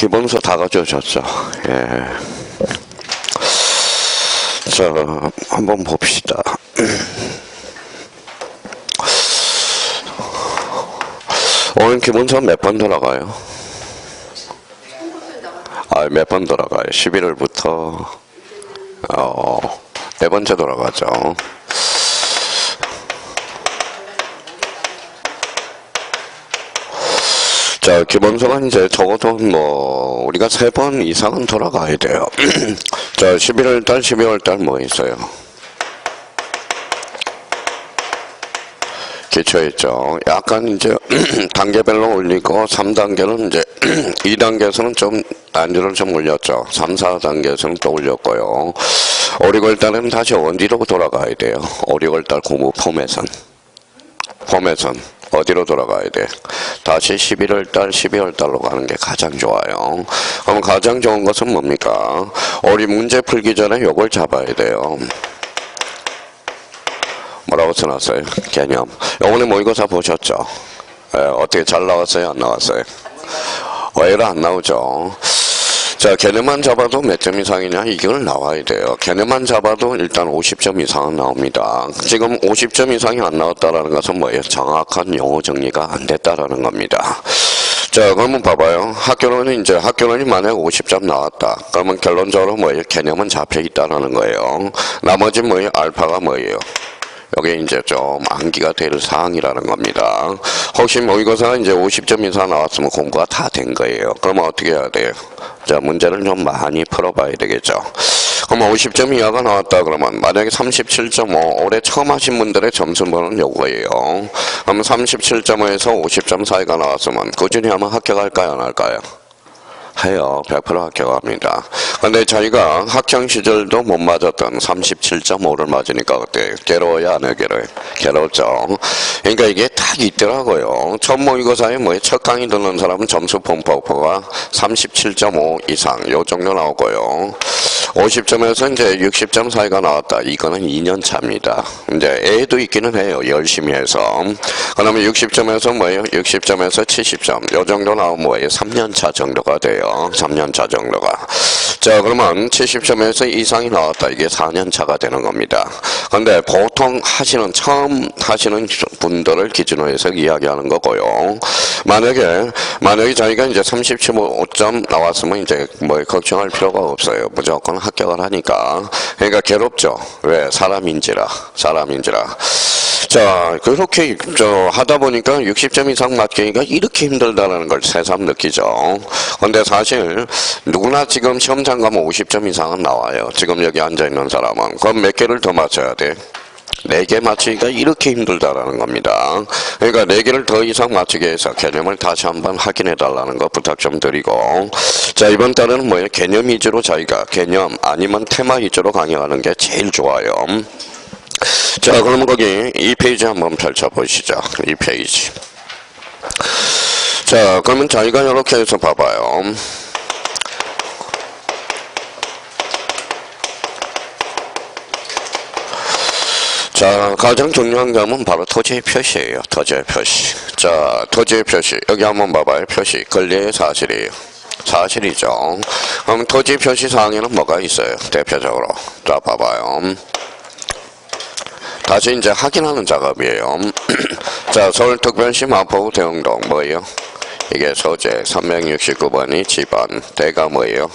기본서 다 가져오셨죠? 예. 자, 한번 봅시다. 오늘 기본서 몇 번 돌아가요? 몇 번 돌아가요? 11월부터 네 번째 돌아가죠. 자, 기본서가 이제 적어도 뭐 우리가 3번 이상은 돌아가야 돼요. 자, 11월달, 12월달 뭐 있어요? 기초했죠. 약간 이제 단계별로 올리고 3단계는 이제 2단계에서는 좀 난이도를 좀 올렸죠. 3, 4단계에서는 또 올렸고요. 5, 6월달에는 다시 어디로 돌아가야 돼요? 5, 6월달 공부 포맷은 어디로 돌아가야 돼? 다시 11월달, 12월달로 가는 게 가장 좋아요. 그럼 가장 좋은 것은 뭡니까? 우리 문제 풀기 전에 요걸 잡아야 돼요. 뭐라고 써놨어요? 개념. 요번에 모의고사 보셨죠? 어떻게 잘 나왔어요? 안 나왔어요? 왜로 안 나오죠? 자, 개념만 잡아도 몇 점 이상이냐? 이걸 나와야 돼요. 개념만 잡아도 일단 50점 이상은 나옵니다. 지금 50점 이상이 안 나왔다라는 것은 뭐예요? 정확한 용어 정리가 안 됐다라는 겁니다. 자, 그러면 봐봐요. 학교론이 만약 50점 나왔다. 그러면 결론적으로 뭐예요? 개념은 잡혀 있다라는 거예요. 나머지 뭐예요? 알파가 뭐예요? 여기 이제 좀 암기가 될 사항이라는 겁니다. 혹시 모의고사가 이제 50점 이상 나왔으면 공부가 다 된 거예요. 그러면 어떻게 해야 돼요? 자, 문제를 좀 많이 풀어봐야 되겠죠. 그럼 50점 이하가 나왔다 그러면 만약에 37.5 올해 처음 하신 분들의 점수번호는 요거예요. 그럼 37.5에서 50점 사이가 나왔으면 꾸준히 하면 합격할까요? 안 할까요? 해요. 100% 합격합니다. 근데 자기가 학창 시절도 못 맞았던 37.5를 맞으니까 어때요? 괴로워요? 안 해요? 괴롭죠. 그러니까 이게 딱 있더라고요. 첫 모의고사에 첫 강의 듣는 사람은 점수 폼포가 37.5 이상 요 정도 나오고요. 50점에서 이제 60점 사이가 나왔다. 이거는 2년 차입니다. 이제 애도 있기는 해요. 열심히 해서. 그러면 60점에서 60점에서 70점. 요 정도 나오면 3년 차 정도가 돼요. 3년 차 정도가. 자, 그러면 70점에서 이상이 나왔다. 이게 4년 차가 되는 겁니다. 근데 보통 처음 하시는 분들을 기준으로 해서 이야기하는 거고요. 만약에 자기가 이제 35점 나왔으면 이제 걱정할 필요가 없어요. 무조건 합격을 하니까. 그러니까 괴롭죠. 왜? 사람인지라. 자, 그렇게 하다 보니까 60점 이상 맞기가 이렇게 힘들다는 걸 새삼 느끼죠. 근데 사실 누구나 지금 시험장 가면 50점 이상은 나와요. 지금 여기 앉아있는 사람은. 그럼 몇 개를 더 맞춰야 돼? 4개 맞추기가 이렇게 힘들다라는 겁니다. 그러니까 4개를 더 이상 맞추기 위해서 개념을 다시 한번 확인해 달라는 거 부탁 좀 드리고, 자, 이번 달에는 뭐예요? 개념 위주로 자기가 개념 아니면 테마 위주로 강의하는 게 제일 좋아요. 자, 그러면 거기 이 페이지 한번 펼쳐보시죠. 이 페이지. 자, 그러면 자기가 이렇게 해서 봐봐요. 자, 가장 중요한 점은 바로 토지의 표시예요. 토지의 표시. 자, 토지의 표시. 여기 한번 봐봐요. 표시. 권리의 사실이에요. 사실이죠. 그럼 토지 표시 사항에는 뭐가 있어요? 대표적으로. 자, 봐봐요. 다시 이제 확인하는 작업이에요. 자, 서울특별시 마포구 대흥동 뭐예요? 이게 소재 369번이 지번, 대가 뭐예요?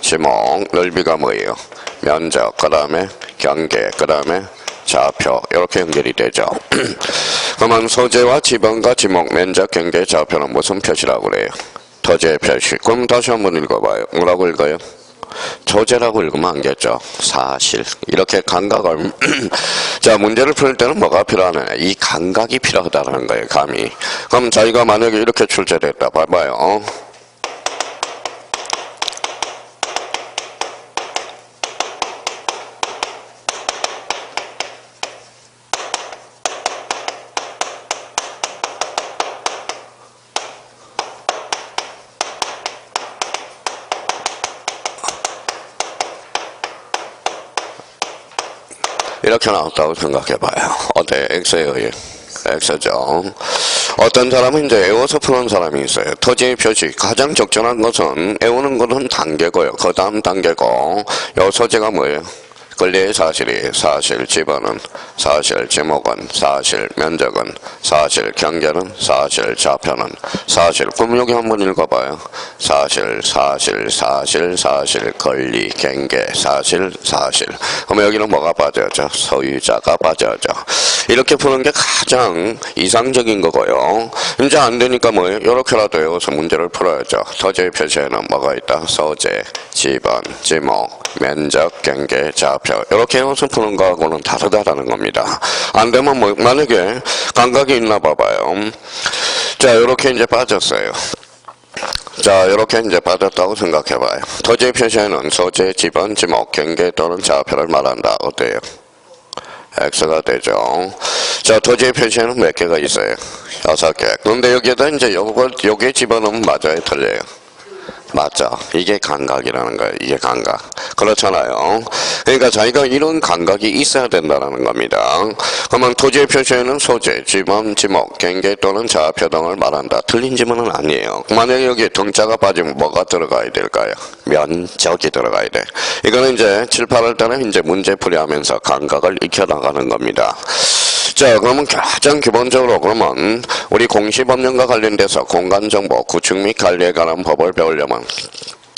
지목, 넓이가 뭐예요? 면적, 그 다음에 경계, 그 다음에 좌표 이렇게 연결이 되죠. 그러면 소재와 지번과 지목, 면적, 경계, 좌표는 무슨 표시라고 그래요? 토지의 표시. 그럼 다시 한번 읽어봐요. 뭐라고 읽어요? 소재라고 읽으면 안 겠죠. 사실. 이렇게 감각을 자, 문제를 풀 때는 뭐가 필요하냐? 이 감각이 필요하다는 거예요. 감이. 그럼 자기가 만약에 이렇게 출제됐다. 봐봐요. 이렇게 나왔다고 생각해봐요. 어때? X에 의해. X죠. 어떤 사람은 이제 애워서 푸는 사람이 있어요. 토지의 표시 가장 적절한 것은 애우는 것은 단계고요. 그 다음 단계고 요 소재가 뭐예요? 권리의 사실이 사실 지번은 사실 지목은 사실 면적은 사실 경계는 사실 좌표는 사실. 그럼 여기 한번 읽어봐요. 사실 권리 경계 사실. 그럼 여기는 뭐가 빠져죠? 소유자가 빠져죠. 이렇게 푸는 게 가장 이상적인 거고요. 이제 안 되니까 뭐예요? 이렇게라도 외워서 문제를 풀어야죠. 토지의 표시에는 뭐가 있다? 소재, 지번, 지목, 면적, 경계, 좌표. 이렇게 해서 푸는 거하고는 다르다라는 겁니다. 안 되면 뭐 만약에 감각이 있나 봐봐요. 자, 이렇게 이제 빠졌어요. 자, 이렇게 이제 빠졌다고 생각해봐요. 토지의 표시에는 소재, 지번, 지목, 경계 또는 좌표를 말한다. 어때요? X가 되죠. 자, 토지의 표시에는 몇 개가 있어요? 6개. 그런데 여기에다 이제 요게 집어넣으면 맞아요? 틀려요? 맞죠. 이게 감각이라는 거예요. 이게 감각. 그렇잖아요. 그러니까 자기가 이런 감각이 있어야 된다는 겁니다. 그러면 토지의 표시에는 소재, 지번, 지목, 경계 또는 좌표 등을 말한다. 틀린 지문은 아니에요. 만약에 여기에 등자가 빠지면 뭐가 들어가야 될까요? 면적이 들어가야 돼. 이거는 이제 7, 8월 달에 이제 문제풀이 하면서 감각을 익혀나가는 겁니다. 자, 그러면 가장 기본적으로 그러면 우리 공시법령과 관련돼서 공간정보, 구축 및 관리에 관한 법을 배우려면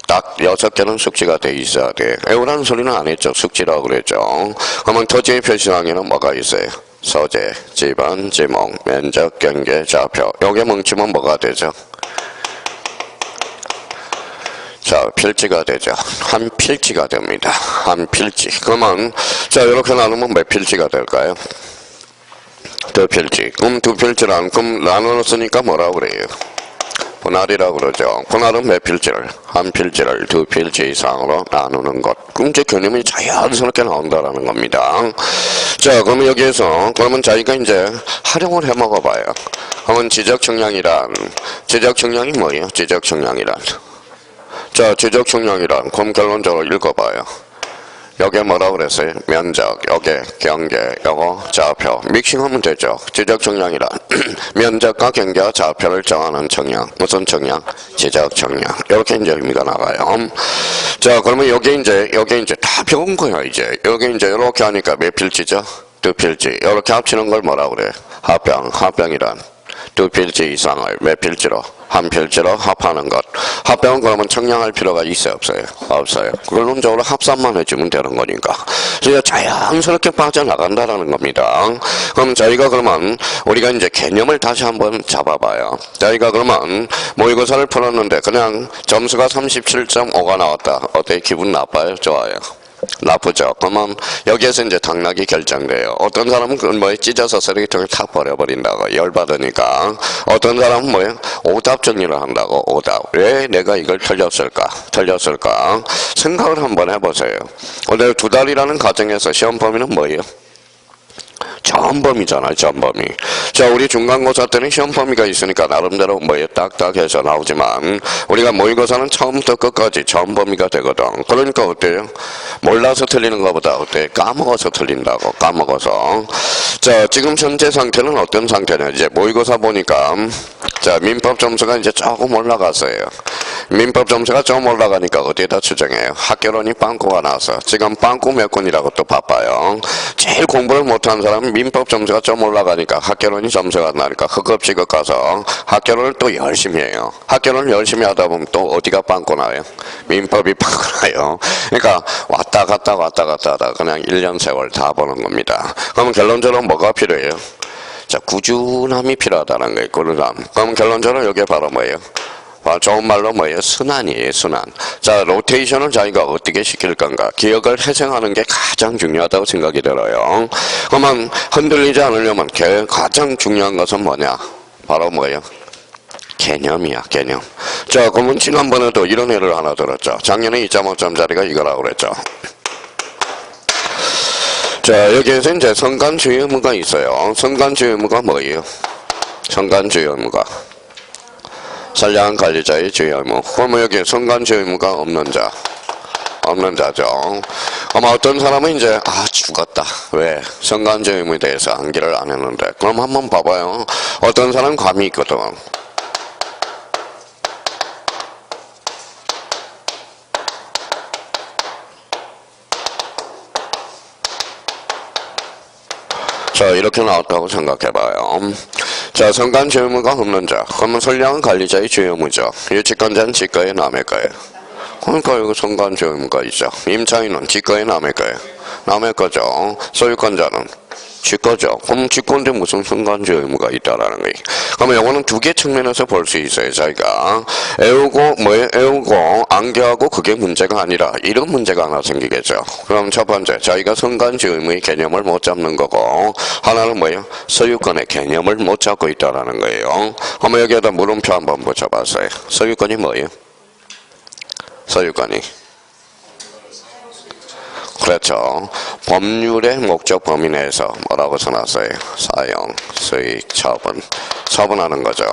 딱 6개는 숙지가 돼 있어야 돼. 외우라는 소리는 안 했죠. 숙지라고 그랬죠. 그러면 토지의 표시항에는 뭐가 있어요? 소재, 지번, 지목, 면적, 경계, 좌표. 요게 뭉치면 뭐가 되죠? 자, 필지가 되죠. 한 필지가 됩니다. 한 필지. 그러면 자, 이렇게 나누면 몇 필지가 될까요? 두 필지. 그럼 두 필지란 그럼 나누었으니까 뭐라고 그래요? 분할이라고 그러죠. 분할은 몇 필지를? 한 필지를 두 필지 이상으로 나누는 것. 그럼 이제 개념이 자연스럽게 나온다라는 겁니다. 자, 그러면 여기에서 그러면 자기가 이제 활용을 해 먹어봐요. 그러면 지적청량이란 지적청량이 뭐예요? 지적청량이란 자, 지적청량이란 그럼 결론적으로 읽어봐요. 여기에 뭐라고 그랬어요? 면적, 여기에 경계, 요거 좌표. 믹싱하면 되죠. 지적청량이란 면적과 경계와 좌표를 정하는 청량. 무슨 청량? 지적청량. 이렇게 이제 의미가 나가요. 자, 그러면 여기 이제 다 배운 거야, 이제. 여기 이제 이렇게 하니까 몇 필지죠? 두 필지. 이렇게 합치는 걸 뭐라고 그래? 합병이란 두 필지 이상을 몇 필지로? 한 필지로 합하는 것. 합병은 그러면 청량할 필요가 있어요? 없어요? 없어요. 결론적으로 합산만 해주면 되는 거니까. 그래서 자연스럽게 빠져나간다라는 겁니다. 그럼 저희가 그러면 우리가 이제 개념을 다시 한번 잡아봐요. 저희가 그러면 모의고사를 풀었는데 그냥 점수가 37.5가 나왔다. 어때? 기분 나빠요? 좋아요? 나쁘죠. 그러면 여기에서 이제 당락이 결정돼요. 어떤 사람은 그건 뭐에 찢어서 쓰레기통에 탁 버려버린다고 열받으니까. 어떤 사람은 뭐예요? 오답 정리를 한다고. 오답. 왜 내가 이걸 틀렸을까? 생각을 한번 해보세요. 오늘 2달이라는 과정에서 시험 범위는 뭐예요? 전범위잖아요, 전범위. 자, 우리 중간고사 때는 시험 범위가 있으니까 나름대로 뭐에 딱딱해서 나오지만 우리가 모의고사는 처음부터 끝까지 전범위가 되거든. 그러니까 어때요? 몰라서 틀리는 것보다 어때? 까먹어서 틀린다고. 까먹어서. 자, 지금 현재 상태는 어떤 상태냐? 이제 모의고사 보니까 자, 민법 점수가 이제 조금 올라갔어요. 민법 점수가 좀 올라가니까 어디에다 추정해요? 학교론이 빵꾸가 나서 지금 빵꾸 몇 건이라고 또 바빠요. 제일 공부를 못한 사람은 민법 점수가 좀 올라가니까 학교론이 점수가 안 나니까 흑업지급 가서 학교론을 또 열심히 해요. 학교론을 열심히 하다 보면 또 어디가 빵꾸 나요? 민법이 빵꾸 나요. 그러니까 왔다 갔다 하다 그냥 1년 세월 다 보는 겁니다. 그러면 결론적으로 뭐가 필요해요? 자, 꾸준함이 필요하다는 거예요. 꾸준함. 그럼 결론적으로 여기에 바로 뭐예요? 좋은 말로 뭐예요? 순환이에요, 순환. 자, 로테이션을 자기가 어떻게 시킬 건가? 기억을 회생하는 게 가장 중요하다고 생각이 들어요. 그러면 흔들리지 않으려면 가장 중요한 것은 뭐냐? 바로 뭐예요? 개념이야, 개념. 자, 그러면 지난번에도 이런 예를 하나 들었죠. 작년에 2.5점짜리가 이거라고 그랬죠. 자, 여기에서 이제 선관주의 의무가 있어요. 선관주의 의무가 뭐예요? 선관주의 의무가. 선량한 관리자의 주의 의무. 그러면 여기 선관주의 의무가 없는 자. 없는 자죠. 아마 어떤 사람은 이제 죽었다. 왜? 성간죄 의무에 대해서 암기를 안 했는데. 그럼 한번 봐봐요. 어떤 사람은 감이 있거든. 자, 이렇게 나왔다고 생각해봐요. 자, 성간죄 의무가 없는 자. 그러면 선량한 관리자의 죄 의무죠. 유치권자는 지가의 남의 거예요. 그러니까 여기 성간죄 의무가 있죠. 임차인은 지가의 남의 거예요. 남의 거죠. 소유권자는 지 거죠. 그럼 지 건데 무슨 성간죄 의무가 있다라는 거예요. 그러면 이거는 두 개 측면에서 볼 수 있어요. 자기가 애우고 안개하고 그게 문제가 아니라 이런 문제가 하나 생기겠죠. 그럼 첫 번째, 자기가 성간죄 의무의 개념을 못 잡는 거고, 하나는 뭐예요? 소유권의 개념을 못 잡고 있다라는 거예요. 그러면 여기에다 물음표 한번 붙여봤어요. 소유권이 뭐예요? 소유권이 그렇죠. 법률의 목적 범위 내에서 뭐라고 써놨어요? 사용, 수익, 처분. 처분하는 거죠.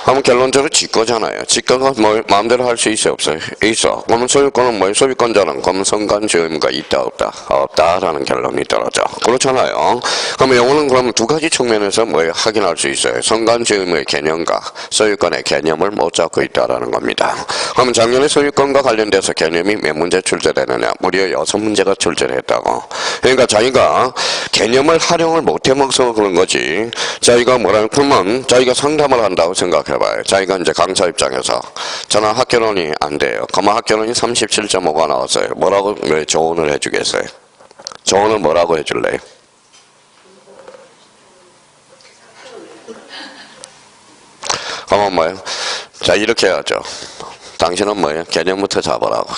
그럼 결론적으로 지거잖아요. 지거가 뭐 마음대로 할 수 있어요? 없어요? 있어. 그러면 소유권은 뭐예요? 소유권자는 그럼 성간죄 의무가 있다 없다? 없다라는 결론이 떨어져. 그렇잖아요. 그러면 이거는 그럼 두 가지 측면에서 뭐예요? 확인할 수 있어요. 성간죄 의무의 개념과 소유권의 개념을 못 잡고 있다라는 겁니다. 그러면 작년에 소유권과 관련돼서 개념이 몇 문제 출제되느냐? 무려 6문제가 출제를 했다고. 그러니까 자기가 개념을 활용을 못 해먹어서 그런 거지. 자기가 그러면 자기가 상담을 한다고 생각해봐요. 자기가 이제 강사 입장에서 저는 학교론이 안 돼요. 그러면 학교론이 37.5가 나왔어요. 뭐라고 왜 조언을 해주겠어요? 조언을 뭐라고 해줄래요? 그러면 뭐예요? 자, 이렇게 해야죠. 당신은 뭐예요? 개념부터 잡으라고.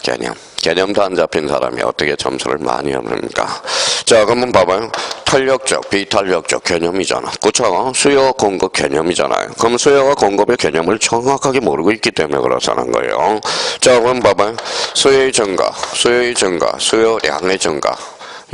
개념도 안 잡힌 사람이 어떻게 점수를 많이 얻습니까? 자, 그러면 봐봐요. 탄력적, 비탄력적 개념이잖아. 그쵸? 수요, 공급 개념이잖아요. 그럼 수요와 공급의 개념을 정확하게 모르고 있기 때문에 그렇다는 거예요. 자, 그럼 봐봐요. 수요의 증가, 수요량의 증가.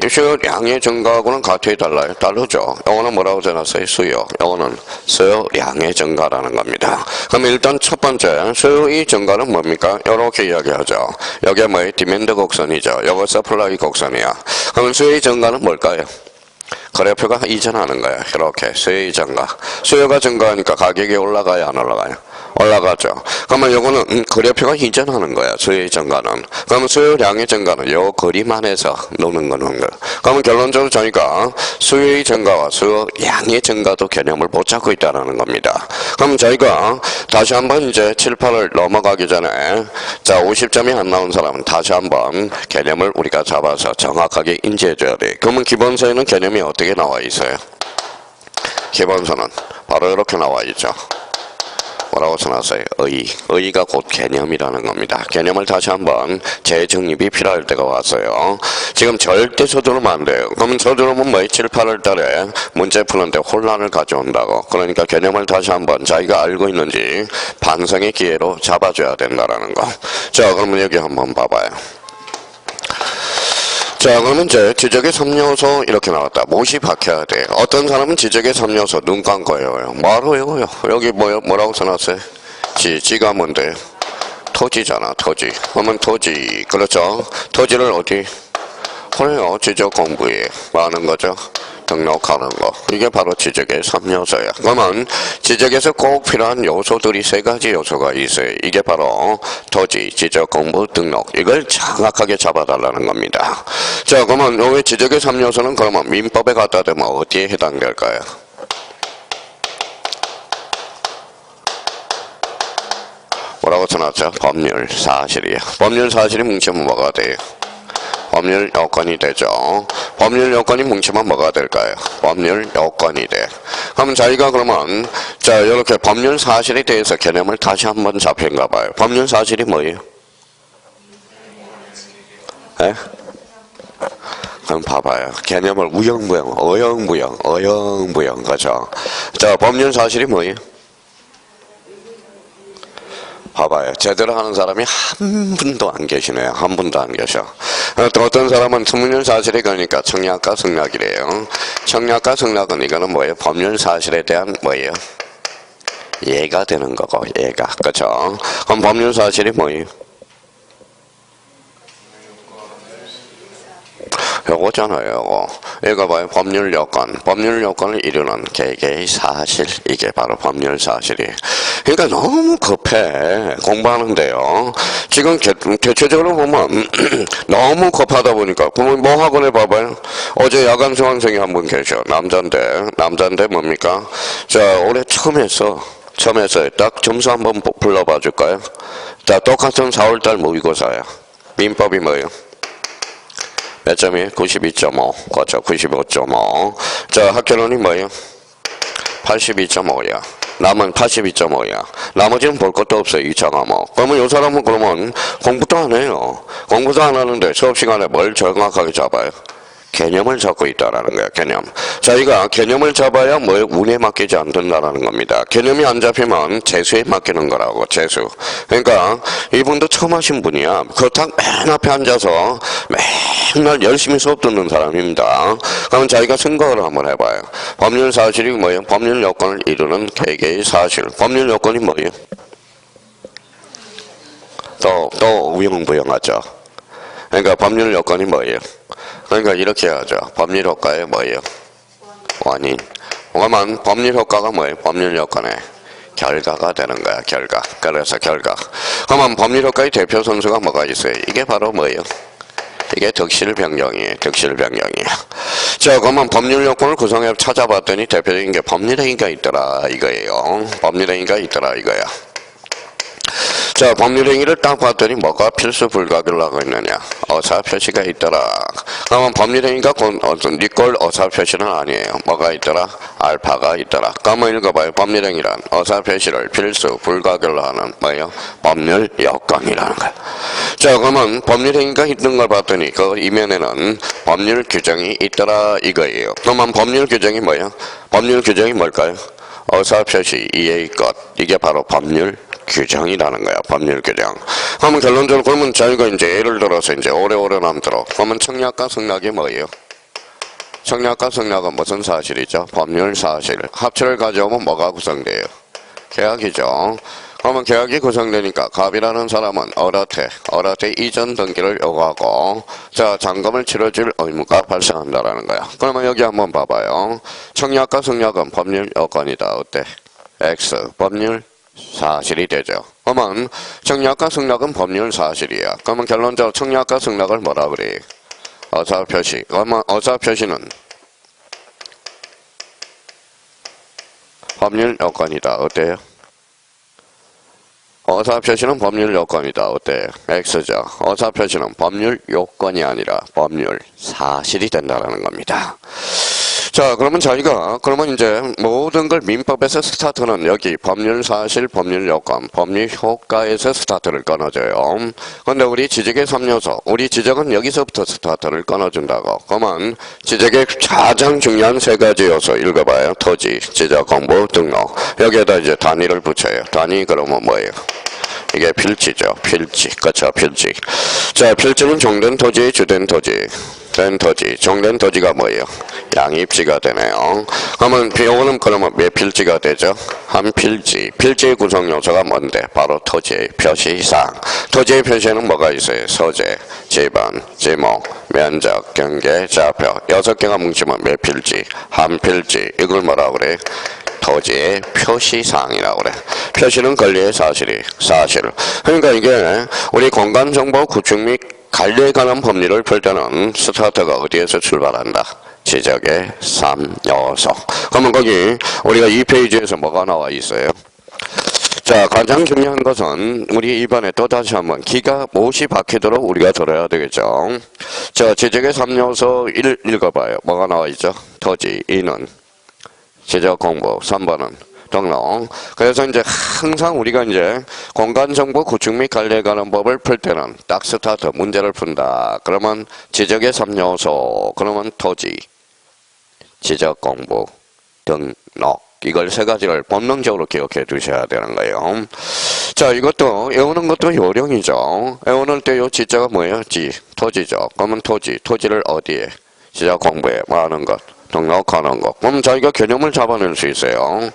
이 수요량의 증가하고는 같이 달라요. 다르죠. 이거는 뭐라고 써놨어요? 수요. 이거는 수요량의 증가라는 겁니다. 그럼 일단 첫 번째 수요의 증가는 뭡니까? 이렇게 이야기하죠. 여기에 뭐예요? 디맨드 곡선이죠. 이거 서플라이 곡선이야. 그럼 수요의 증가는 뭘까요? 거래표가 이전하는 거예요. 이렇게 수요의 증가. 수요가 증가하니까 가격이 올라가요? 안 올라가요? 올라가죠. 그러면 요거는 거래표가 이전하는 거야. 수요의 증가는. 그러면 수요량의 증가는 요 거리 안에서 노는 거는 거. 그러면 결론적으로 저희가 수요의 증가와 수요량의 증가도 개념을 못 잡고 있다는 겁니다. 그럼 저희가 다시 한번 이제 7, 8을 넘어가기 전에 자 50점이 안 나온 사람은 다시 한번 개념을 우리가 잡아서 정확하게 인지해 줘야 돼. 그러면 기본서에는 개념이 어떻게 나와 있어요? 기본서는 바로 이렇게 나와 있죠. 뭐라고 써놨어요? 의의가 곧 개념이라는 겁니다. 개념을 다시 한번 재정립이 필요할 때가 왔어요. 지금 절대 서두르면 안 돼요. 그러면 서두르면 뭐예요? 7, 8월 달에 문제 푸는데 혼란을 가져온다고. 그러니까 개념을 다시 한번 자기가 알고 있는지 반성의 기회로 잡아줘야 된다라는 거. 자, 그러면 여기 한번 봐봐요. 자, 그러면 이제 지적의 3요소 이렇게 나왔다. 못이 박혀야 돼. 어떤 사람은 지적의 3요소 눈 감고 해요. 뭐하러 외워요? 여기 뭐라고 써놨어요? 지가 뭔데? 토지잖아, 토지. 그러면 토지. 그렇죠? 토지를 어디? 그래요. 지적 공부에 뭐 하는 거죠? 등록하는 거. 이게 바로 지적의 3요소야. 그러면 지적에서 꼭 필요한 요소들이 3가지 요소가 있어요. 이게 바로 토지, 지적, 공부, 등록. 이걸 정확하게 잡아달라는 겁니다. 자, 그러면 여기 지적의 3요소는 그러면 민법에 갖다 대면 어디에 해당될까요? 뭐라고 써놨죠? 법률 사실이에요. 법률 사실이 뭉치면 뭐가 돼요? 법률 요건이 되죠. 법률 요건이 뭉치면 뭐가 될까요? 법률 요건이 돼. 그럼 자기가 그러면 자 이렇게 법률 사실에 대해서 개념을 다시 한번 잡힌가 봐요. 법률 사실이 뭐예요? 에? 그럼 봐봐요. 개념을 우영부영, 어영부영, 그죠? 자, 법률 사실이 뭐예요? 봐봐요. 제대로 하는 사람이 한 분도 안 계시네요. 한 분도 안 계셔. 또 어떤 사람은 법률 사실이 그러니까 청약과 승낙이래요. 청약과 승낙은 이거는 뭐예요? 법률 사실에 대한 뭐예요? 예가 되는 거고, 예가. 그쵸? 그럼 법률 사실이 뭐예요? 요거잖아요, 요거. 이거 봐요. 법률 요건. 법률 요건을 이루는 개개의 사실. 이게 바로 법률 사실이. 그러니까 너무 급해. 공부하는데요. 지금 대체적으로 보면 너무 급하다 보니까. 그러면 뭐 학원에 봐봐요. 어제 야간 수강생이 한 분 계셔. 남자인데 뭡니까? 자, 올해 처음 했어요. 딱 점수 한번 불러봐 줄까요? 자, 똑같은 4월달 모의고사야. 민법이 뭐예요? 몇 점이에요? 92.5. 그렇죠. 95.5. 자, 학교론이 뭐예요? 82.5야. 남은 82.5야. 나머지는 볼 것도 없어요. 2차 과목. 그러면 이 사람은 그러면 공부도 안 해요. 공부도 안 하는데 수업 시간에 뭘 정확하게 잡아요? 개념을 잡고 있다라는 거야, 개념. 자기가 개념을 잡아야 뭐 운에 맡기지 않는다라는 겁니다. 개념이 안 잡히면 재수에 맡기는 거라고, 재수. 그러니까 이분도 처음 하신 분이야. 그렇다고 맨 앞에 앉아서 맨날 열심히 수업 듣는 사람입니다. 그러면 자기가 생각을 한번 해봐요. 법률 사실이 뭐예요? 법률 요건을 이루는 개개의 사실. 법률 요건이 뭐예요? 또 우영부영하죠. 그러니까 법률 요건이 뭐예요? 그러니까 이렇게 하죠. 법률 효과의 뭐예요? 원인. 그러면 법률 효과가 뭐예요? 법률 요건의 결과가 되는 거야. 결과. 그래서 결과. 그러면 법률 효과의 대표 선수가 뭐가 있어요? 이게 바로 뭐예요? 이게 득실 변경이에요. 득실 변경이에요. 자, 그러면 법률 요건을 구성해 찾아봤더니 대표적인 게 법률 행위가 있더라 이거예요. 법률 행위가 있더라 이거야. 자, 법률 행위를 딱 봤더니 뭐가 필수 불가결라고 있느냐? 어사 표시가 있더라. 그러면 법률 행위가 니꼴 어사 표시는 아니에요. 뭐가 있더라? 알파가 있더라. 그러면 읽어봐요. 법률 행위란 어사 표시를 필수 불가결로 하는 뭐예요? 법률 요건이라는 거야. 자, 그러면 법률 행위가 있는 걸 봤더니 그 이면에는 법률 규정이 있더라 이거예요. 그러면 법률 규정이 뭐예요? 법률 규정이 뭘까요? 어사 표시 이해의 것. 이게 바로 법률 규정이라는 거야. 법률 규정. 그러면 결론적으로 그러면 저희가 이제 예를 들어서 이제 오래오래 남도록 그러면 청약과 승낙이 뭐예요? 청약과 승낙은 무슨 사실이죠? 법률 사실. 합치를 가져오면 뭐가 구성돼요? 계약이죠. 그러면 계약이 구성되니까 갑이라는 사람은 어라테 이전 등기를 요구하고 자, 잔금을 치러줄 의무가 발생한다라는 거야. 그러면 여기 한번 봐봐요. 청약과 승낙은 법률 요건이다. 어때? X 법률 사실이 되죠. 그러면 청약과 승낙은 법률 사실이야. 그러면 결론적으로 청약과 승낙을 뭐라 그래? 어사 표시. 그러면 어사 표시는 법률 요건이다. 어때요? 어사 표시는 법률 요건이다. 어때요? X죠. 어사 표시는 법률 요건이 아니라 법률 사실이 된다는 겁니다. 자, 그러면 저희가 그러면 이제 모든 걸 민법에서 스타트는 여기 법률 사실, 법률 요건, 법률 효과에서 스타트를 끊어줘요. 근데 우리 지적의 3요소, 우리 지적은 여기서부터 스타트를 끊어준다고. 그러면 지적의 가장 중요한 세 가지 요소 읽어봐요. 토지, 지적, 공부, 등록. 여기에다 이제 단위를 붙여요. 단위 그러면 뭐예요? 이게 필지죠. 필지. 그렇죠. 필지. 자, 필지는 종된 토지의 주된 토지. 된 토지. 종된 토지가 뭐예요? 양입지가 되네요. 그러면 몇 필지가 되죠? 한 필지. 필지의 구성 요소가 뭔데? 바로 토지의 표시상. 토지의 표시에는 뭐가 있어요? 소재, 지번, 지목, 면적, 경계, 좌표. 6개가 뭉치면 몇 필지? 한 필지. 이걸 뭐라고 그래? 토지의 표시사항이라고 그래. 표시는 권리의 사실. 그러니까 이게 우리 공간정보 구축 및 관리에 관한 법률을 풀 때는 스타트가 어디에서 출발한다? 지적의 3요소. 그러면 거기 우리가 2페이지에서 뭐가 나와 있어요? 자, 가장 중요한 것은 우리 이번에 또다시 한번 기가 못이 박히도록 우리가 들어야 되겠죠. 자, 지적의 3요소 1 읽어봐요. 뭐가 나와 있죠? 토지, 이는 지적 공부, 3번은 등록. 그래서 이제 항상 우리가 이제 공간정보 구축 및 관리에 관한 법을 풀 때는 딱 스타트 문제를 푼다. 그러면 지적의 3요소, 그러면 토지, 지적 공부, 등록. 이걸 세 가지를 본능적으로 기억해 두셔야 되는 거예요. 자, 이것도 외우는 것도 요령이죠. 외우는 때 요 지자가 뭐예요? 토지죠. 그러면 토지를 어디에? 지적 공부에 뭐 하는 것? 등록하는 것. 그럼 자기가 개념을 잡아낼 수 있어요.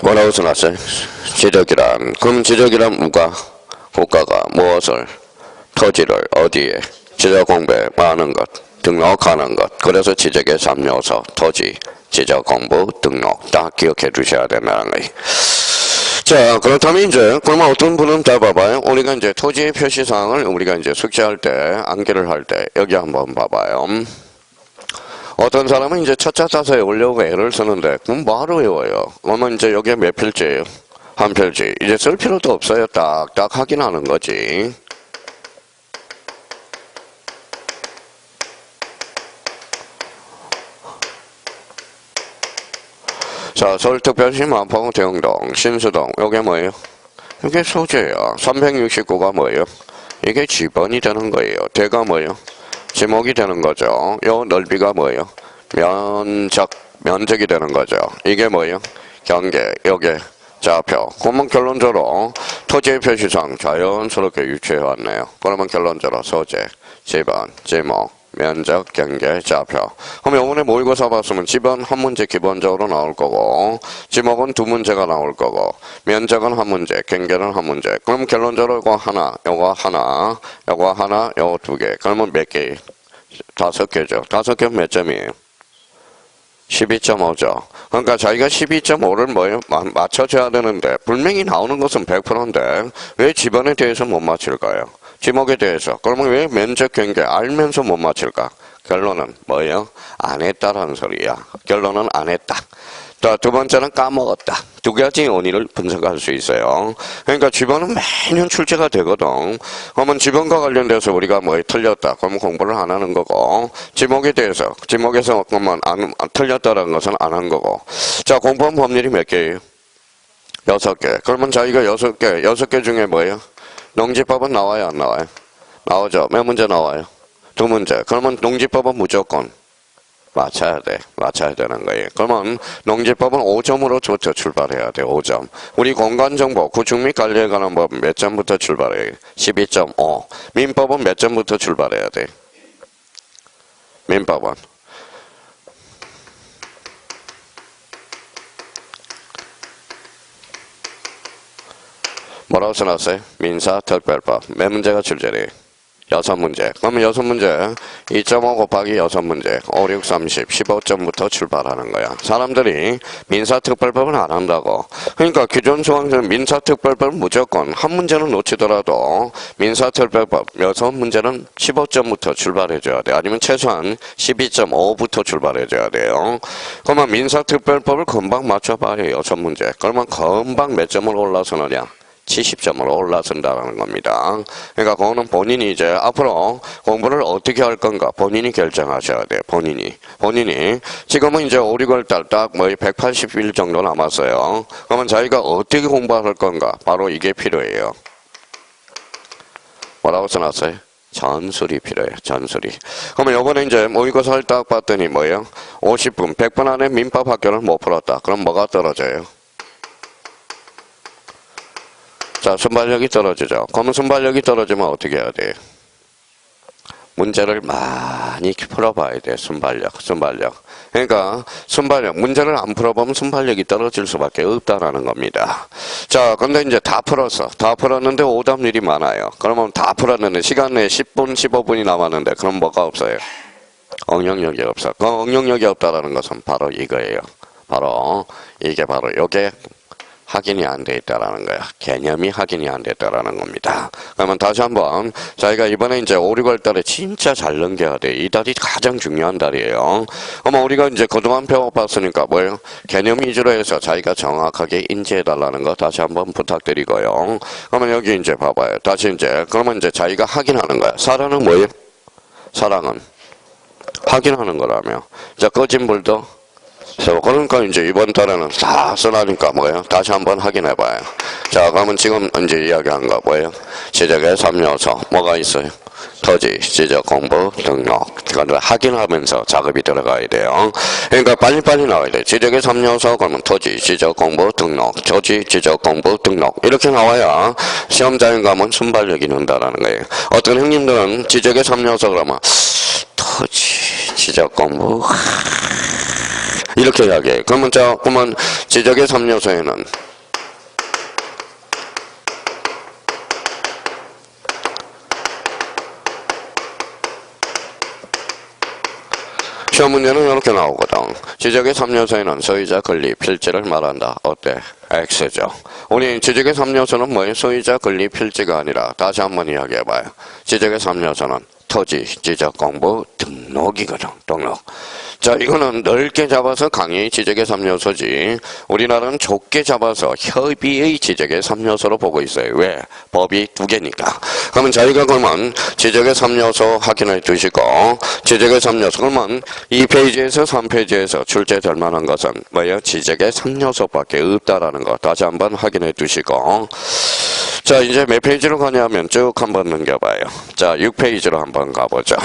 뭐라고 써놨어요? 지적이란. 그럼 지적이란 국가가 무엇을 토지를 어디에 지적 공부에 많은 것, 등록하는 것. 그래서 지적의 3요소, 토지, 지적 공부, 등록 딱 기억해 두셔야 된다는 거예요. 자, 그렇다면 이제 그러면 어떤 분은 다 봐봐요. 우리가 이제 토지의 표시사항을 우리가 이제 숙제할 때, 암기를 할 때 여기 한번 봐봐요. 어떤 사람은 이제 첫자 따서 외우려고 애를 쓰는데 그럼 뭐하러 외워요? 그러면 이제 여기에 몇 필지예요? 한 필지. 이제 쓸 필요도 없어요. 딱딱 확인하는 거지. 자, 서울특별시 마포 대흥동 신수동 요게 뭐예요? 이게 소재야. 369가 뭐예요? 이게 지번이 되는 거예요. 대가 뭐예요? 지목이 되는 거죠. 요 넓이가 뭐예요? 면적이 되는 거죠. 이게 뭐예요? 경계, 요게 좌표. 그러면 결론적으로 토지의 표시상 자연스럽게 유추해 왔네요. 그러면 결론적으로 소재, 지번, 지목, 면적, 경계, 좌표. 그럼 요번에 모의고사 봤으면 지번 한 문제 기본적으로 나올 거고, 지목은 두 문제가 나올 거고, 면적은 한 문제, 경계는 한 문제. 그럼 결론적으로 요거 하나, 요거 하나, 요거 하나, 요거 두 개. 그러면 몇 개? 5개죠. 5개면 몇 점이에요? 12.5죠. 그러니까 자기가 12.5를 뭐예요? 맞춰줘야 되는데 분명히 나오는 것은 100%인데 왜 지번에 대해서 못 맞출까요? 지목에 대해서. 그러면 왜 면적 경계 알면서 못 맞출까? 결론은 뭐예요? 안 했다라는 소리야. 결론은 안 했다. 자, 두 번째는 까먹었다. 두 가지 원인을 분석할 수 있어요. 그러니까 지번은 매년 출제가 되거든. 그러면 지번과 관련돼서 우리가 뭐에 틀렸다. 그러면 공부를 안 하는 거고, 지목에 대해서, 지목에서 그러면 틀렸다라는 것은 안 한 거고. 자, 공부한 법률이 몇 개예요? 6개. 그러면 자기가 6개 중에 뭐예요? 농지법은 나와요, 안 나와요? 나오죠. 몇 문제 나와요? 2문제. 그러면 농지법은 무조건 맞춰야 돼. 맞춰야 되는 거예요. 그러면 농지법은 5점으로부터 출발해야 돼. 5점. 우리 공간정보, 구축 및 관리에 관한 법은 몇 점부터 출발해요? 12.5. 민법은 몇 점부터 출발해야 돼? 민법은. 뭐라고 써놨어요? 민사특별법. 몇 문제가 출제돼요? 6문제. 그러면 6문제 2.5 곱하기 6문제 5, 6, 30 15점부터 출발하는 거야. 사람들이 민사특별법은 안 한다고. 그러니까 기존 조항에서는 민사특별법은 무조건 한 문제는 놓치더라도 민사특별법 6문제는 15점부터 출발해줘야 돼. 아니면 최소한 12.5부터 출발해줘야 돼요. 그러면 민사특별법을 금방 맞춰봐요. 6문제. 그러면 금방 몇 점으로 올라서느냐? 70점으로 올라선다는 겁니다. 그러니까 그거는 본인이 이제 앞으로 공부를 어떻게 할 건가 본인이 결정하셔야 돼요. 본인이 지금은 이제 5, 6월달 딱 뭐 180일 정도 남았어요. 그러면 자기가 어떻게 공부할 건가 바로 이게 필요해요. 뭐라고 써놨어요? 전술이 필요해요. 전술이. 그러면 이번에 이제 모의고사를 딱 봤더니 뭐예요? 50분, 100분 안에 민법 학교를 못 풀었다. 그럼 뭐가 떨어져요? 자, 순발력이 떨어지죠. 그러면 순발력이 떨어지면 어떻게 해야 돼요? 문제를 많이 풀어봐야 돼. 순발력. 그러니까 순발력. 문제를 안 풀어보면 순발력이 떨어질 수밖에 없다라는 겁니다. 자, 근데 이제 다 풀었어. 다 풀었는데 오답률이 많아요. 그러면 다 풀었는데 시간 내에 10분, 15분이 남았는데 그럼 뭐가 없어요? 응용력이 없어. 그 응용력이 없다라는 것은 바로 이거예요. 이게 바로 요게 확인이 안 돼 있다라는 거야. 개념이 확인이 안 됐다라는 겁니다. 그러면 다시 한번 저희가 이번에 이제 5, 6월 달에 진짜 잘 넘겨야 돼. 이 달이 가장 중요한 달이에요. 그러면 우리가 이제 그동안 배워봤으니까 뭐예요? 개념 위주로 해서 자기가 정확하게 인지해 달라는 거 다시 한번 부탁드리고요. 그러면 여기 이제 봐봐요. 다시 이제 그러면 이제 자기가 확인하는 거야. 사랑은 뭐예요? 사랑은 확인하는 거라며. 자, 꺼진 불도 그러니까 이제 이번 달에는 다 써나니까 뭐예요? 다시 한번 확인해봐요. 자, 그러면 지금 이제 이야기한 거 뭐예요? 지적의 3요소 뭐가 있어요? 토지, 지적, 공부, 등록. 그걸 확인하면서 작업이 들어가야 돼요. 그러니까 빨리빨리 나와야 돼. 지적의 3요소 그러면 토지, 지적, 공부, 등록. 토지, 지적, 공부, 등록. 이렇게 나와야 시험장에 가면 순발력이 는다라는 거예요. 어떤 형님들은 지적의 3요소 그러면 토지, 지적, 공부 이렇게 이야기해요. 그러면 지적의 3요소에는 시험 문제는 이렇게 나오거든. 지적의 3요소에는 소유자, 권리, 필지를 말한다. 어때? X죠. 우리 지적의 3요소는 뭐예요? 소유자, 권리, 필지가 아니라 다시 한번 이야기해봐요. 지적의 3요소는 토지, 지적, 공부, 등록이거든. 등록. 자, 이거는 넓게 잡아서 강의 지적의 3요소지. 우리나라는 좁게 잡아서 협의의 지적의 3요소로 보고 있어요. 왜? 법이 두 개니까. 그러면 저희가 그러면 지적의 3요소 확인해 두시고, 지적의 3요소, 그러면 2페이지에서 3페이지에서 출제될 만한 것은 뭐예요? 지적의 3요소밖에 없다라는 거 다시 한번 확인해 두시고, 자, 이제 몇 페이지로 가냐면 쭉 한번 넘겨봐요. 자, 6페이지로 한번 가보죠.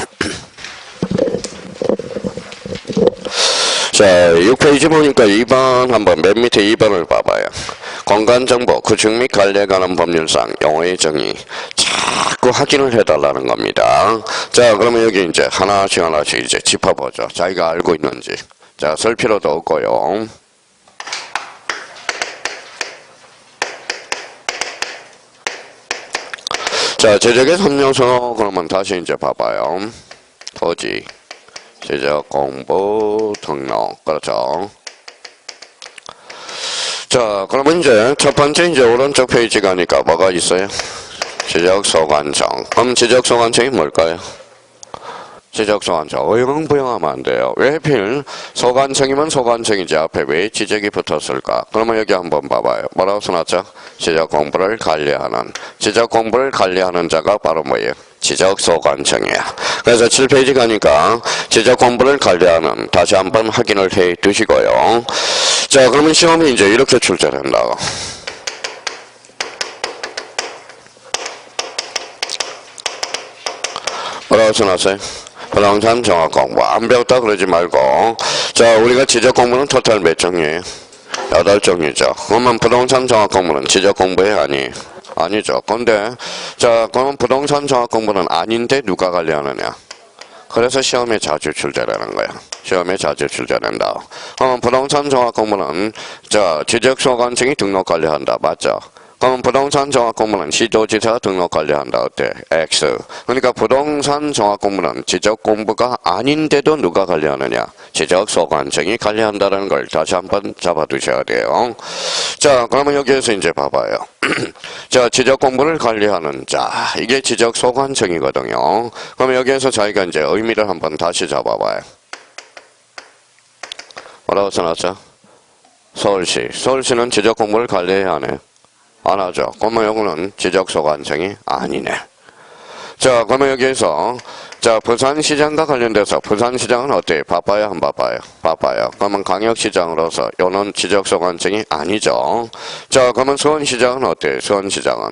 자, 6페이지 보니까 2번 한번 맨 밑에 2번을 봐봐요. 공간정보, 구축 및 관리에 관한 법률상 용어의 정의 자꾸 확인을 해달라는 겁니다. 자, 그러면 여기 이제 하나씩 이제 짚어보죠. 자기가 알고 있는지. 자, 쓸 필요도 없고요. 자, 지적의 3요소 그러면 다시 이제 봐봐요. 토지, 지적, 공부, 등록. 그렇죠. 자, 그러면 이제 첫 번째 이제 오른쪽 페이지 가니까 뭐가 있어요? 지적 소관청. 그럼 지적 소관청이 뭘까요? 지적 소관청. 어영부영하면 안 돼요. 왜 하필 소관청이면 소관청이지 앞에 왜 지적이 붙었을까? 그러면 여기 한번 봐봐요. 뭐라고 써놨죠? 지적 공부를 관리하는. 지적 공부를 관리하는 자가 바로 뭐예요? 지적 소관청이야. 그래서 7페이지 가니까 지적 공부를 관리하는 다시 한번 확인을 해 두시고요. 자, 그러면 시험이 이제 이렇게 출제된다고. 뭐라고 써놨어요? 부동산 정확 공부. 안 배웠다 그러지 말고. 자, 우리가 지적 공부는 토탈 몇 종이에요? 8종이죠. 그러면 부동산 정확 공부는 지적 공부에 아니죠. 근데, 자, 그러면 부동산 정확 공부는 아닌데 누가 관리하느냐? 그래서 시험에 자주 출제되는 거야. 시험에 자주 출제된다. 그러면 부동산 정확 공부는, 자, 지적 소관청이 등록 관리한다. 맞죠? 그럼 부동산 정확 공부는 시도지사 등록 관리한다. 어때? X. 그러니까 부동산 정확 공부는 지적 공부가 아닌데도 누가 관리하느냐? 지적 소관청이 관리한다는 걸 다시 한번 잡아두셔야 돼요. 자, 그러면 여기에서 이제 봐봐요. 자, 지적 공부를 관리하는 자. 이게 지적 소관청이거든요. 그러면 여기에서 자기가 이제 의미를 한번 다시 잡아봐요. 뭐라고 써놨죠? 서울시. 서울시는 지적 공부를 관리해야 하네. 안 하죠. 그러면 이거는 지적 소관청이 아니네. 자, 그러면 여기에서 자, 부산시장과 관련돼서 부산시장은 어때요? 바빠요? 안 바빠요? 바빠요. 그러면 광역시장으로서 요는 지적 소관청이 아니죠. 자, 그러면 수원시장은 어때요? 수원시장은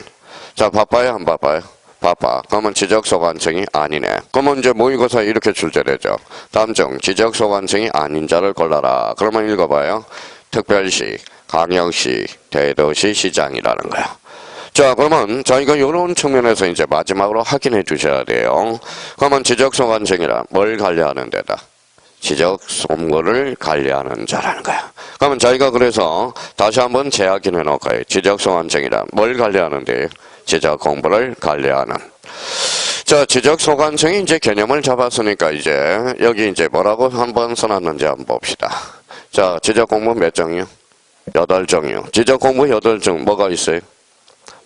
자, 바빠요? 안 바빠요? 바빠. 그러면 지적 소관청이 아니네. 그러면 이제 모의고사 이렇게 출제되죠. 다음 중 지적 소관청이 아닌 자를 골라라. 그러면 읽어봐요. 특별시, 광역시, 대도시, 시장이라는 거야. 자, 그러면 저희가 이런 측면에서 이제 마지막으로 확인해 주셔야 돼요. 그러면 지적소관청이란 뭘 관리하는 데다? 지적 공부를 관리하는 자라는 거야. 그러면 저희가 그래서 다시 한번 재확인해 놓을까요? 지적소관청이란 뭘 관리하는데? 지적 공부를 관리하는. 자, 지적소관청이 이제 개념을 잡았으니까 이제 여기 이제 뭐라고 한번 써놨는지 한번 봅시다. 자, 지적 공부 몇 종이요? 8종이요. 지적 공부 8종 뭐가 있어요?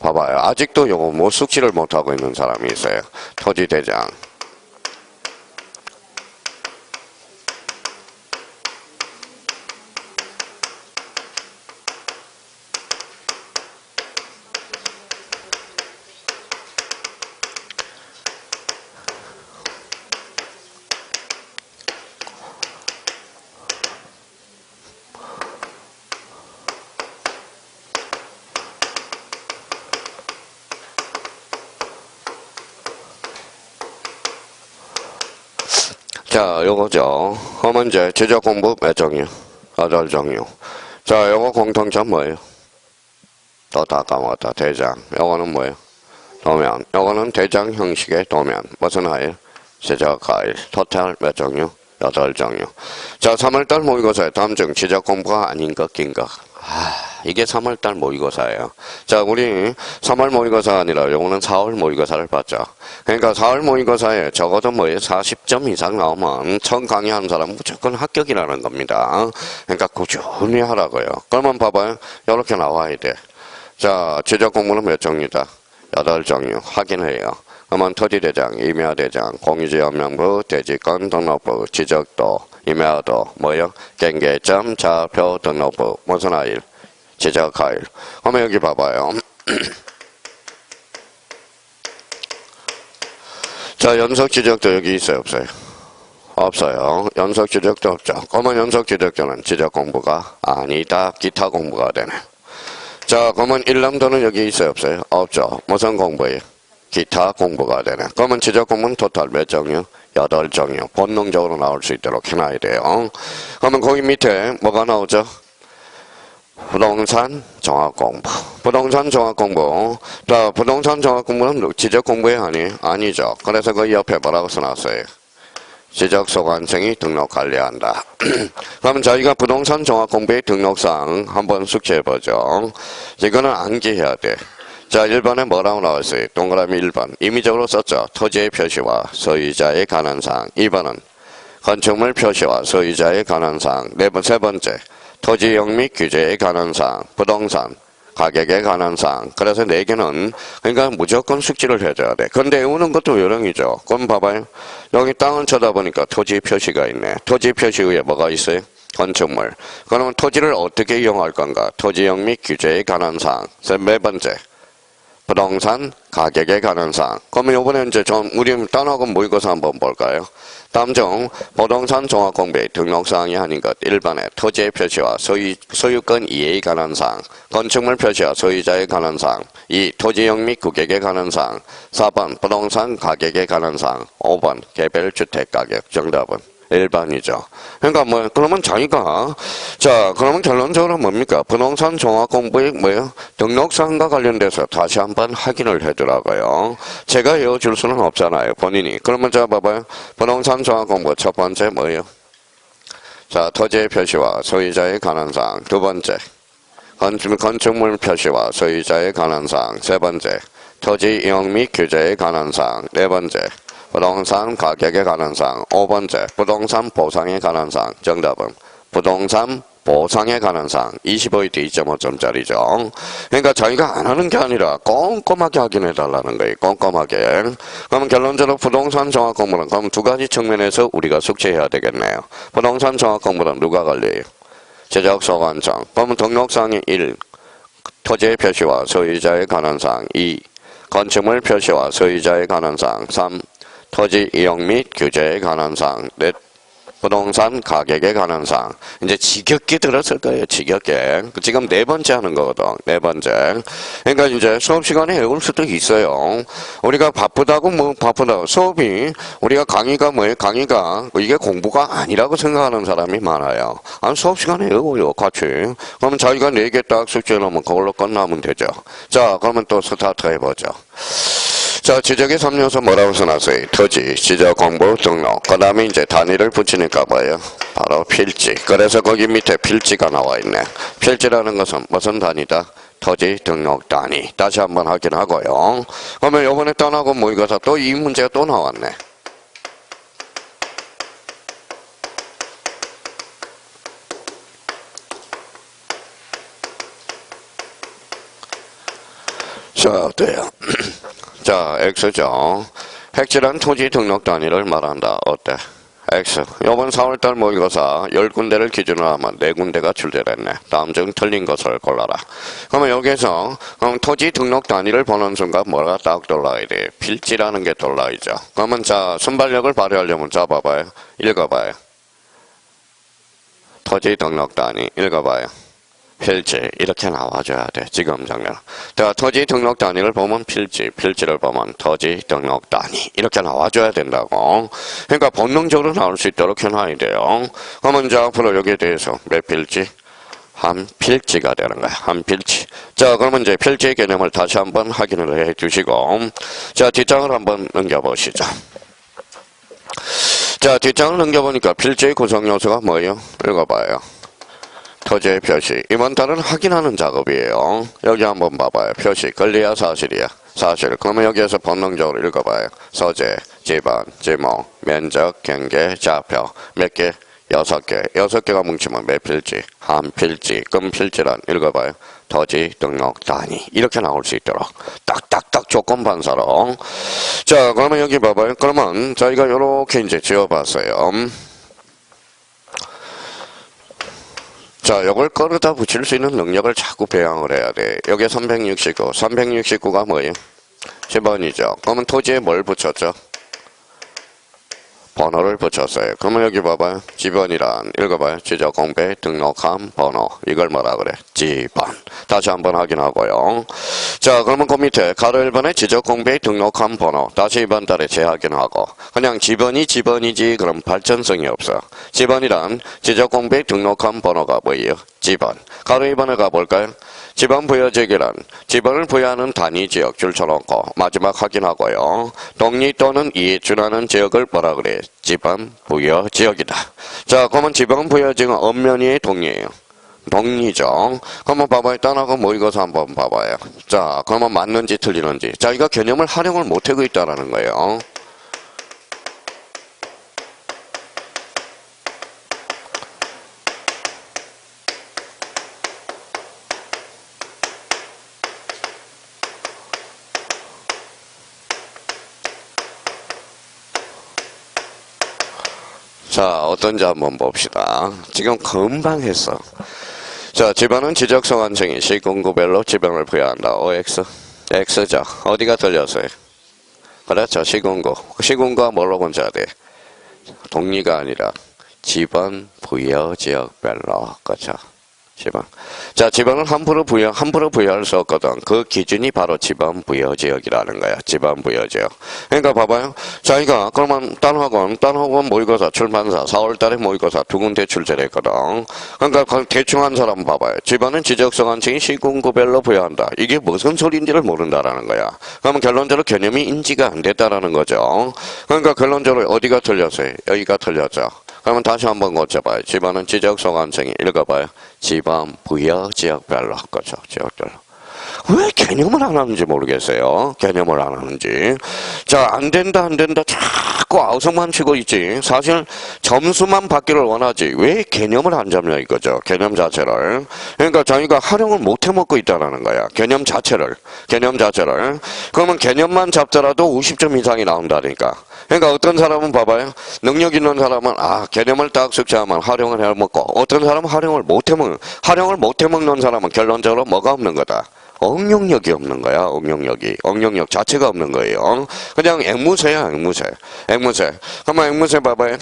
봐봐요. 아직도 요거 뭐 숙지를 못하고 있는 사람이 있어요. 토지대장. 자, 요거죠. 그러면 이제 지적 공부 몇 종이요? 8종이요. 자, 요거 공통점 뭐예요? 또 다 까먹었다. 대장. 요거는 뭐예요? 도면. 요거는 대장 형식의 도면. 무슨 하일? 지적 하일. 토탈 몇 종이요? 8종이요. 자, 3월달 모의고사에 다음 중 지적 공부가 아닌 것, 긴 것. 이게 3월달 모의고사예요. 자, 우리 3월 모의고사가 아니라 요거는 4월 모의고사를 봤죠. 그러니까 4월 모의고사에 적어도 40점 이상 나오면 처음 강의하는 사람은 무조건 합격이라는 겁니다. 그러니까 꾸준히 하라고요. 그러면 봐봐요. 이렇게 나와야 돼. 자, 지적 공부는 몇 종류다? 8종류 확인해요. 그러면 토지대장, 임야대장, 공유지역명부, 대지권 등록부, 지적도, 임야도, 경계점, 좌표 등록부, 무슨 아일? 지적하일. 그러면 여기 봐봐요. 자, 연속 지적도 여기 있어요, 없어요? 없어요. 연속 지적도 없죠. 그러면 연속 지적도는 지적 공부가 아니다. 기타 공부가 되네. 자, 그러면 일람도는 여기 있어요, 없어요? 없죠. 무슨 공부예요? 기타 공부가 되네. 그러면 지적 공부는 토탈 몇 종류? 8종류. 본능적으로 나올 수 있도록 해놔야 돼요. 그러면 거기 밑에 뭐가 나오죠? 부동산 종합공부. 부동산 종합공부. 자, 부동산 종합공부는 지적 공부에 아니죠. 그래서 그 옆에 뭐라고 써놨어요? 지적소관청이 등록 관리한다. 그러면 저희가 부동산 종합공부의 등록사항 한번 숙지해보죠. 이거는 암기해야 돼. 자, 1번에 뭐라고 나왔어요? 동그라미 1번. 임의적으로 썼죠. 토지의 표시와 소유자에 관한 사항. 2번은 건축물 표시와 소유자에 관한 사항. 세 번째. 토지용 및 규제에 관한 사항. 부동산 가격에 관한 사항. 그래서 4개는 그러니까 무조건 숙지를 해줘야 돼. 근데 외우는 것도 요령이죠. 그럼 봐봐요. 여기 땅을 쳐다보니까 토지 표시가 있네. 토지 표시 위에 뭐가 있어요? 건축물. 그러면 토지를 어떻게 이용할 건가? 토지용 및 규제에 관한 사항. 네 번째. 부동산 가격에 관한 사항. 그러면 이번에 이제 우리 땅하고 모의고사 한번 볼까요? 다음 중 부동산 종합공부의 등록사항이 아닌 것 1번에 토지의 표시와 소유권 이해에 관한 사항. 건축물 표시와 소유자에 관한 사항. 2. 토지용 및 구격에 관한 사항. 4번 부동산 가격에 관한 사항. 5번 개별주택 가격. 정답은 1번이죠. 그러니까 그러면 자기가, 자, 그러면 결론적으로 뭡니까? 부동산 종합공부의 등록사항과 관련돼서 다시 한번 확인을 해두라고요. 제가 외워줄 수는 없잖아요, 본인이. 그러면 자, 봐봐요. 부동산 종합공부 첫 번째 뭐예요? 자, 토지의 표시와 소유자에 관한 사항. 두 번째. 건축물 표시와 소유자에 관한 사항. 세 번째. 토지 이용 및 규제에 관한 사항. 네 번째. 부동산 가격에 관한 사항. 5번째 부동산 보상에 관한 사항. 정답은 부동산 보상에 관한 사항. 25에 2.5점짜리죠. 그러니까 자기가 안 하는 게 아니라 꼼꼼하게 확인해 달라는 거예요. 꼼꼼하게. 그러면 결론적으로 부동산 종합 공부는 그럼 두 가지 측면에서 우리가 숙지해야 되겠네요. 부동산 종합 공부는 누가 관리해요? 지적소관청. 그러면 등록사항이 1. 토지의 표시와 소유자에 관한 사항. 2. 건축물 표시와 소유자에 관한 사항. 3. 토지 이용 및 규제에 관한 사항. 넷. 부동산 가격에 관한 사항. 이제 지겹게 들었을 거예요. 지겹게. 지금 4번째 하는 거거든. 4번째. 그러니까 이제 수업 시간에 외울 수도 있어요. 우리가 바쁘다고 바쁘다고. 수업이 우리가 강의가 강의가 이게 공부가 아니라고 생각하는 사람이 많아요. 수업 시간에 외워요. 같이. 그러면 자기가 4개 딱 숙제해놓으면 그걸로 끝나면 되죠. 자, 그러면 또 스타트 해보죠. 자, 지적의 3요소 뭐라고 써놨어요? 토지, 지적 공부, 등록. 그 다음에 이제 단위를 붙이니까 봐요. 바로 필지. 그래서 거기 밑에 필지가 나와 있네. 필지라는 것은 무슨 단위다? 토지 등록 단위. 다시 한번 확인하고요. 그러면 요번에 떠나고 모의고사 또 이 문제가 또 나왔네. 자, 어때요? 자, X죠. 핵질한 토지 등록 단위를 말한다. 어때? X. 이번 4월달 모의고사 10군데를 기준으로 하면 4군데가 출제됐네. 다음 중 틀린 것을 골라라. 그러면 여기서 토지 등록 단위를 보는 순간 뭐가 딱 떠올라야 돼? 필지라는 게 떠올라야죠. 그러면 자, 순발력을 발휘하려면 자, 봐봐요. 읽어봐요. 토지 등록 단위. 읽어봐요. 필지 이렇게 나와줘야 돼. 지금 장면. 자, 토지 등록 단위를 보면 필지, 필지를 보면 토지 등록 단위 이렇게 나와줘야 된다고. 그러니까 본능적으로 나올 수 있도록 해놔야 돼요. 그러면 이제 앞으로 여기에 대해서 몇 필지? 한 필지가 되는 거야. 한 필지. 자, 그러면 이제 필지의 개념을 다시 한번 확인을 해 주시고, 자, 뒷장을 한번 넘겨보시죠. 자, 뒷장을 넘겨보니까 필지의 구성 요소가 뭐예요? 읽어봐요. 토지의 표시. 이번 달은 확인하는 작업이에요. 여기 한번 봐봐요. 표시. 권리야, 사실이야? 사실. 그러면 여기에서 본능적으로 읽어봐요. 소재, 지번, 지목, 면적, 경계, 좌표. 몇 개? 6개. 6개가 뭉치면 몇 필지? 한 필지. 금 필지란 읽어봐요. 토지, 등록, 단위. 이렇게 나올 수 있도록. 딱딱딱 조건 반사로. 자, 그러면 여기 봐봐요. 그러면 저희가 이렇게 이제 지어봤어요. 자, 요걸 끌어다 붙일 수 있는 능력을 자꾸 배양을 해야 돼. 여기에 369. 369가 뭐예요? 10번이죠. 그러면 토지에 뭘 붙였죠? 번호를 붙였어요. 그러면 여기 봐봐요. 지번이란 읽어봐요. 지적 공배 등록함 번호. 이걸 뭐라 그래? 지번. 다시 한번 확인하고요. 자, 그러면 그 밑에 가로 1번에 지적 공배 등록함 번호. 다시 이번 달에 재확인하고. 그냥 지번이 지번이지 그럼 발전성이 없어. 지번이란 지적 공배 등록함 번호가 뭐예요? 지번. 가로 2번에 가볼까요? 지번 부여지역이란 지번을 부여하는 단위 지역 줄쳐놓고 마지막 확인하고요. 동리 또는 이에 준하는 지역을 뭐라 그래? 지번 부여지역이다. 자, 그러면 지번 부여지역은 엄면이에요, 동리예요? 동리죠. 그러면 봐봐요. 따라가 모의고사 한번 봐봐요. 자, 그러면 맞는지 틀리는지. 자, 이거 개념을 활용을 못하고 있다는 거예요. 자, 어떤지 한번 봅시다. 지금 금방 했어. 자, 지번은 지적성 완성이 시군구별로 지번을 부여한다. OX. X죠. 어디가 틀렸어요? 그렇죠. 시군구. 시군구가 뭐로 문제가 돼? 동리가 아니라 지번 부여 지역별로. 그렇죠. 지번. 자, 지번은 함부로 부여할 수 없거든. 그 기준이 바로 지번 부여 지역이라는 거야. 지번 부여 지역. 그러니까 봐봐요. 자, 이거 그러면 딴학원 모의고사 출판사 4월달에 모의고사 2군데 출제를 했거든. 그러니까 대충 한 사람 봐봐요. 지번은 지적성 한층이 시군구별로 부여한다. 이게 무슨 소리인지를 모른다라는 거야. 그러면 결론적으로 개념이 인지가 안 됐다라는 거죠. 그러니까 결론적으로 어디가 틀렸어요? 여기가 틀렸죠. 그러면 다시 한번 고쳐봐요. 지번은 지적성 한층이 읽어봐요. 지번 부여 지역별로. 그렇죠. 지역별로. 왜 개념을 안 하는지 모르겠어요. 개념을 안 하는지. 자, 안 된다 자꾸 아우성만 치고 있지. 사실 점수만 받기를 원하지. 왜 개념을 안 잡냐 이거죠. 개념 자체를. 그러니까 자기가 활용을 못 해먹고 있다는 거야. 개념 자체를. 그러면 개념만 잡더라도 50점 이상이 나온다니까. 그러니까 어떤 사람은 봐봐요. 능력 있는 사람은 개념을 딱 숙지하면 활용을 해먹고, 어떤 사람은 활용을 못 해먹는 사람은 결론적으로 뭐가 없는 거다? 응용력이 없는 거야. 응용력 자체가 없는 거예요. 그냥 앵무새야. 그러면 앵무새 봐봐요.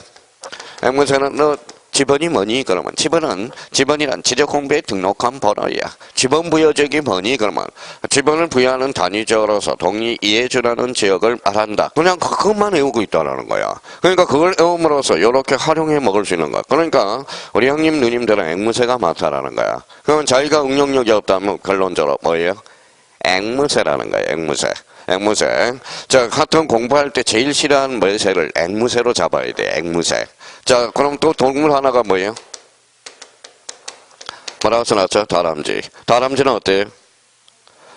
앵무새는 너 지번이 뭐니? 그러면 지번이란 지적 공배에 등록한 번호야. 지번 부여지역이 뭐니? 그러면 지번을 부여하는 단위적으로서 동리 이에 준하는 지역을 말한다. 그냥 그것만 외우고 있다라는 거야. 그러니까 그걸 외움으로써 이렇게 활용해 먹을 수 있는 거야. 그러니까 우리 형님 누님들은 앵무새가 많다라는 거야. 그러면 자기가 응용력이 없다면 결론적으로 뭐예요? 앵무새라는 거야. 앵무새. 자, 같은 공부할 때 제일 싫어하는 새를 앵무새로 잡아야 돼. 앵무새. 자, 그럼 또 동물 하나가 뭐예요? 뭐라고 써놨죠? 다람쥐. 다람쥐는 어때요?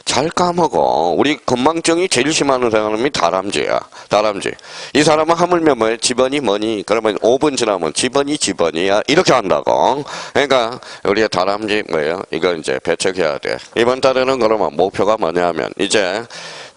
잘 까먹어. 우리 건망증이 제일 심한 사람이 다람쥐야. 이 사람은 하물며 뭐예요? 지번이 뭐니? 그러면 5분 지나면 지번이야. 이렇게 한다고. 그러니까 우리의 다람쥐 뭐예요? 이거 이제 배척해야 돼. 이번 달에는 그러면 목표가 뭐냐면 이제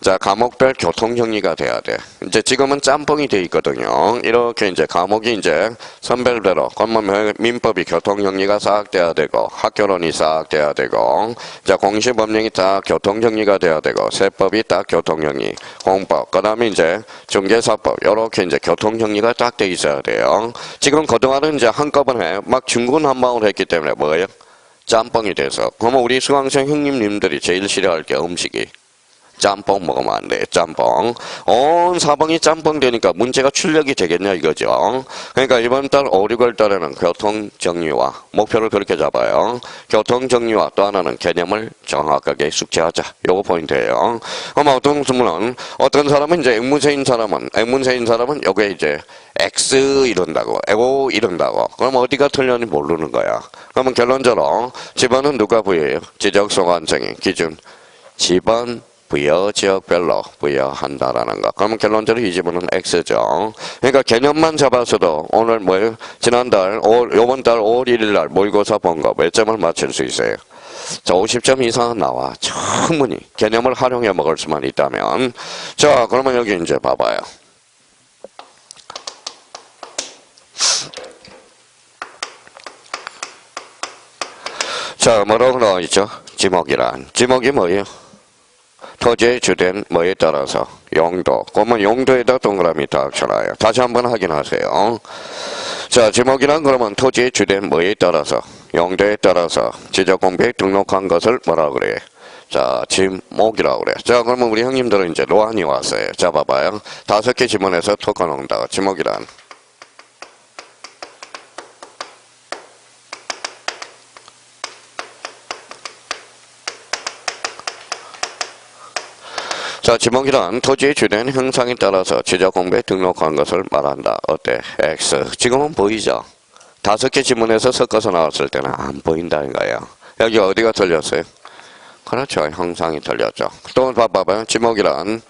자, 과목별 교통정리가 돼야 돼. 이제 지금은 짬뽕이 돼 있거든요. 이렇게 이제 과목이 이제 선별대로, 그러면 민법이 교통정리가 싹 돼야 되고, 학교론이 싹 돼야 되고, 이제 공시법령이 딱 교통정리가 돼야 되고, 세법이 딱 교통정리, 공법, 그 다음에 이제 중개사법, 요렇게 이제 교통정리가 딱 돼 있어야 돼요. 지금 그동안은 이제 한꺼번에 막 중구난방을 했기 때문에 뭐예요? 짬뽕이 돼서. 그러면 우리 수강생 형님님들이 제일 싫어할 게 음식이 짬뽕 먹으면 안 돼. 짬뽕. 온 사방이 짬뽕 되니까 문제가 출력이 되겠냐 이거죠. 그러니까 이번 달 5, 6월 달에는 교통정리와 목표를 그렇게 잡아요. 교통정리와 또 하나는 개념을 정확하게 숙지하자. 요거 포인트예요. 아마 어떤 분은 어떤 사람은 이제 앵무새인 사람은 요게 이제 X 이런다고, O 이런다고. 그럼 어디가 틀렸는지 모르는 거야. 그러면 결론적으로 집안은 누가 부여해요? 지적소관청이 기준 집안 부여 지역별로 부여한다라는 거. 그러면 결론적으로 이 집안은 X죠. 그러니까 개념만 잡아서도 오늘 뭐예요? 지난달, 요번 달 5월 1일 날 모의고사 본 거 몇 점을 맞출 수 있어요? 자, 50점 이상은 나와. 충분히 개념을 활용해 먹을 수만 있다면. 자, 그러면 여기 이제 봐봐요. 자, 뭐라고 나와 있죠? 지목이란. 지목이 뭐예요? 토지의 주된 뭐에 따라서 용도. 그러면 용도에다 동그라미 딱 쳐놔요. 다시 한번 확인하세요. 자, 지목이란 그러면 토지의 주된 뭐에 따라서 용도에 따라서 지적공비에 등록한 것을 뭐라고 그래? 자, 지목이라고 그래. 자, 그러면 우리 형님들은 이제 로안이 왔어요. 자, 봐봐요. 5개 지문에서 토커놓는다고. 지목이란. 자, 지목이란 토지의 주된 형상에 따라서 지적공비에 등록한 것을 말한다. 어때? X. 지금은 보이죠? 5개 지문에서 섞어서 나왔을 때는 안 보인다는 거예요. 여기 어디가 틀렸어요? 그렇죠. 형상이 틀렸죠. 또 봐봐요. 지목이란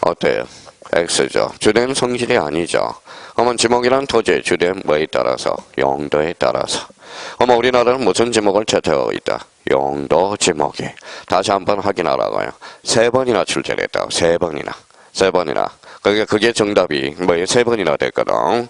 어때요? X죠. 주된 성질이 아니죠. 그러면 지목이란 토지의 주된 뭐에 따라서? 용도에 따라서. 그러면 우리나라는 무슨 지목을 채택하고 있다? 용도 지목이. 다시 한번 확인하라고요. 3번이나 출제됐다고. 3번이나. 그게 정답이 뭐예요? 3번이나 됐거든.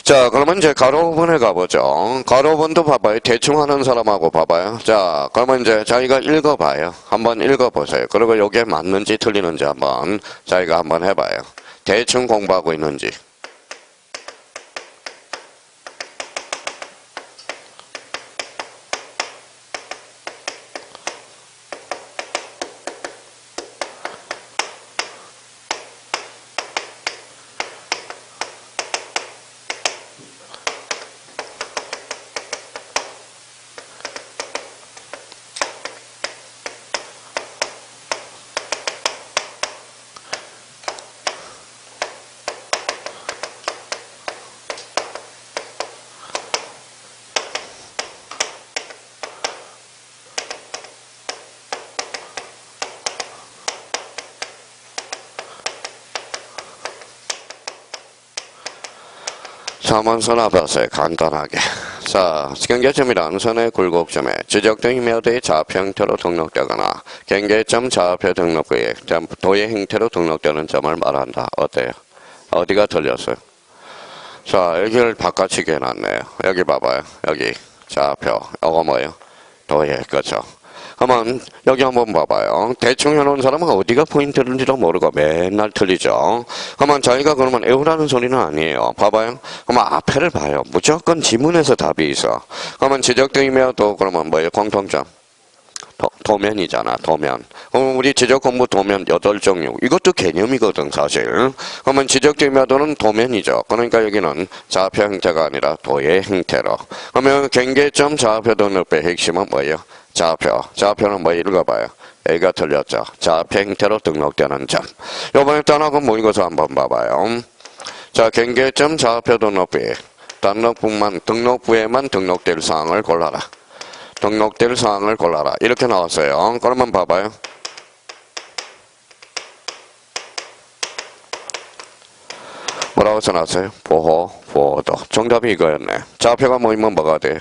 자, 그러면 이제 가로분에 가보죠. 가로분도 봐봐요. 대충 하는 사람하고 봐봐요. 자, 그러면 이제 자기가 읽어봐요. 한번 읽어보세요. 그리고 이게 맞는지 틀리는지 한번 자기가 한번 해봐요. 대충 공부하고 있는지. 자, 한번 써놔봤어요. 간단하게. 자, 경계점이란 선의 굴곡점에 지적된 임야도의 좌표 형태로 등록되거나 경계점 좌표 등록부에 도의 형태로 등록되는 점을 말한다. 어때요? 어디가 틀렸어요? 자, 여기를 바깥치게 해놨네요. 여기 봐봐요. 여기 좌표. 이거 뭐예요? 도의. 그렇죠? 그러면 여기 한번 봐봐요. 대충 해놓은 사람은 어디가 포인트인지도 모르고 맨날 틀리죠. 그러면 자기가 그러면 애우라는 소리는 아니에요. 봐봐요. 그러면 앞에를 봐요. 무조건 지문에서 답이 있어. 그러면 지적등이면 또 그러면 뭐예요? 공통점. 도면이잖아. 도면. 그럼 우리 지적공부 도면 8종류. 이것도 개념이거든 사실. 그러면 지적등이면도는 도면이죠. 그러니까 여기는 좌표 형태가 아니라 도의 형태로. 그러면 경계점 좌표 등록부의 핵심은 뭐예요? 좌표는 뭐 읽어봐요. A가 틀렸죠. 좌표 형태로 등록되는 점. 요번에 떠나고 모의고사 한번 봐봐요. 자, 경계점 좌표 등록부에 등록부에만 등록될 사항을 골라라. 등록될 사항을 골라라. 이렇게 나왔어요. 그러면 봐봐요. 뭐라고 써놨어요? 보호도. 정답이 이거였네. 좌표가 뭐이면 뭐가 돼?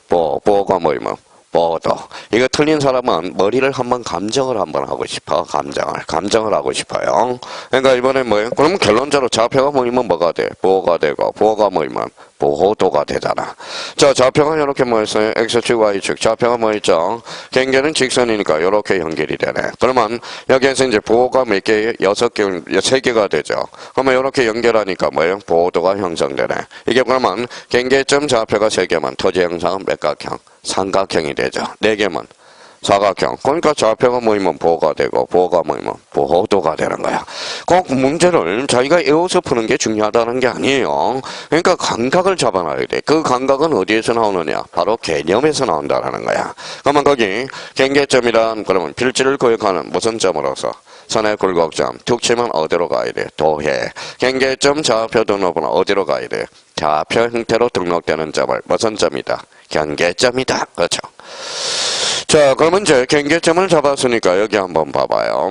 보호가 뭐이면 보도. 이거 틀린 사람은 머리를 한번 감정을 한번 하고 싶어. 감정을 하고 싶어요. 그러니까 이번에 뭐예요? 그러면 결론적으로 좌표가 뭐이면 뭐가 돼? 보호가 되고, 보호가 뭐이면 보호도가 되잖아. 자, 좌표가 이렇게 뭐 있어요? X축, Y축. 좌표가 뭐 있죠? 경계는 직선이니까 이렇게 연결이 되네. 그러면 여기에서 이제 보호가 몇 개? 6개, 3개가 되죠. 그러면 이렇게 연결하니까 뭐예요? 보호도가 형성되네. 이게 그러면 경계점 좌표가 3개면 토지 형상은 몇 각형? 삼각형이 되죠. 4개면 사각형. 그러니까 좌표가 모이면 보호가 되고 보호가 모이면 보호도가 되는 거야. 꼭 문제를 자기가 외워서 푸는 게 중요하다는 게 아니에요. 그러니까 감각을 잡아놔야 돼. 그 감각은 어디에서 나오느냐? 바로 개념에서 나온다는 거야. 그러면 거기 경계점이란 그러면 필지를 구역하는 무슨 점으로서? 선의 굴곡점. 툭 치면 어디로 가야 돼? 도해. 경계점 좌표 등록은 어디로 가야 돼? 좌표 형태로 등록되는 점을 무슨 점이다? 경계점이다. 그렇죠? 자, 그러면 이제 경계점을 잡았으니까 여기 한번 봐봐요.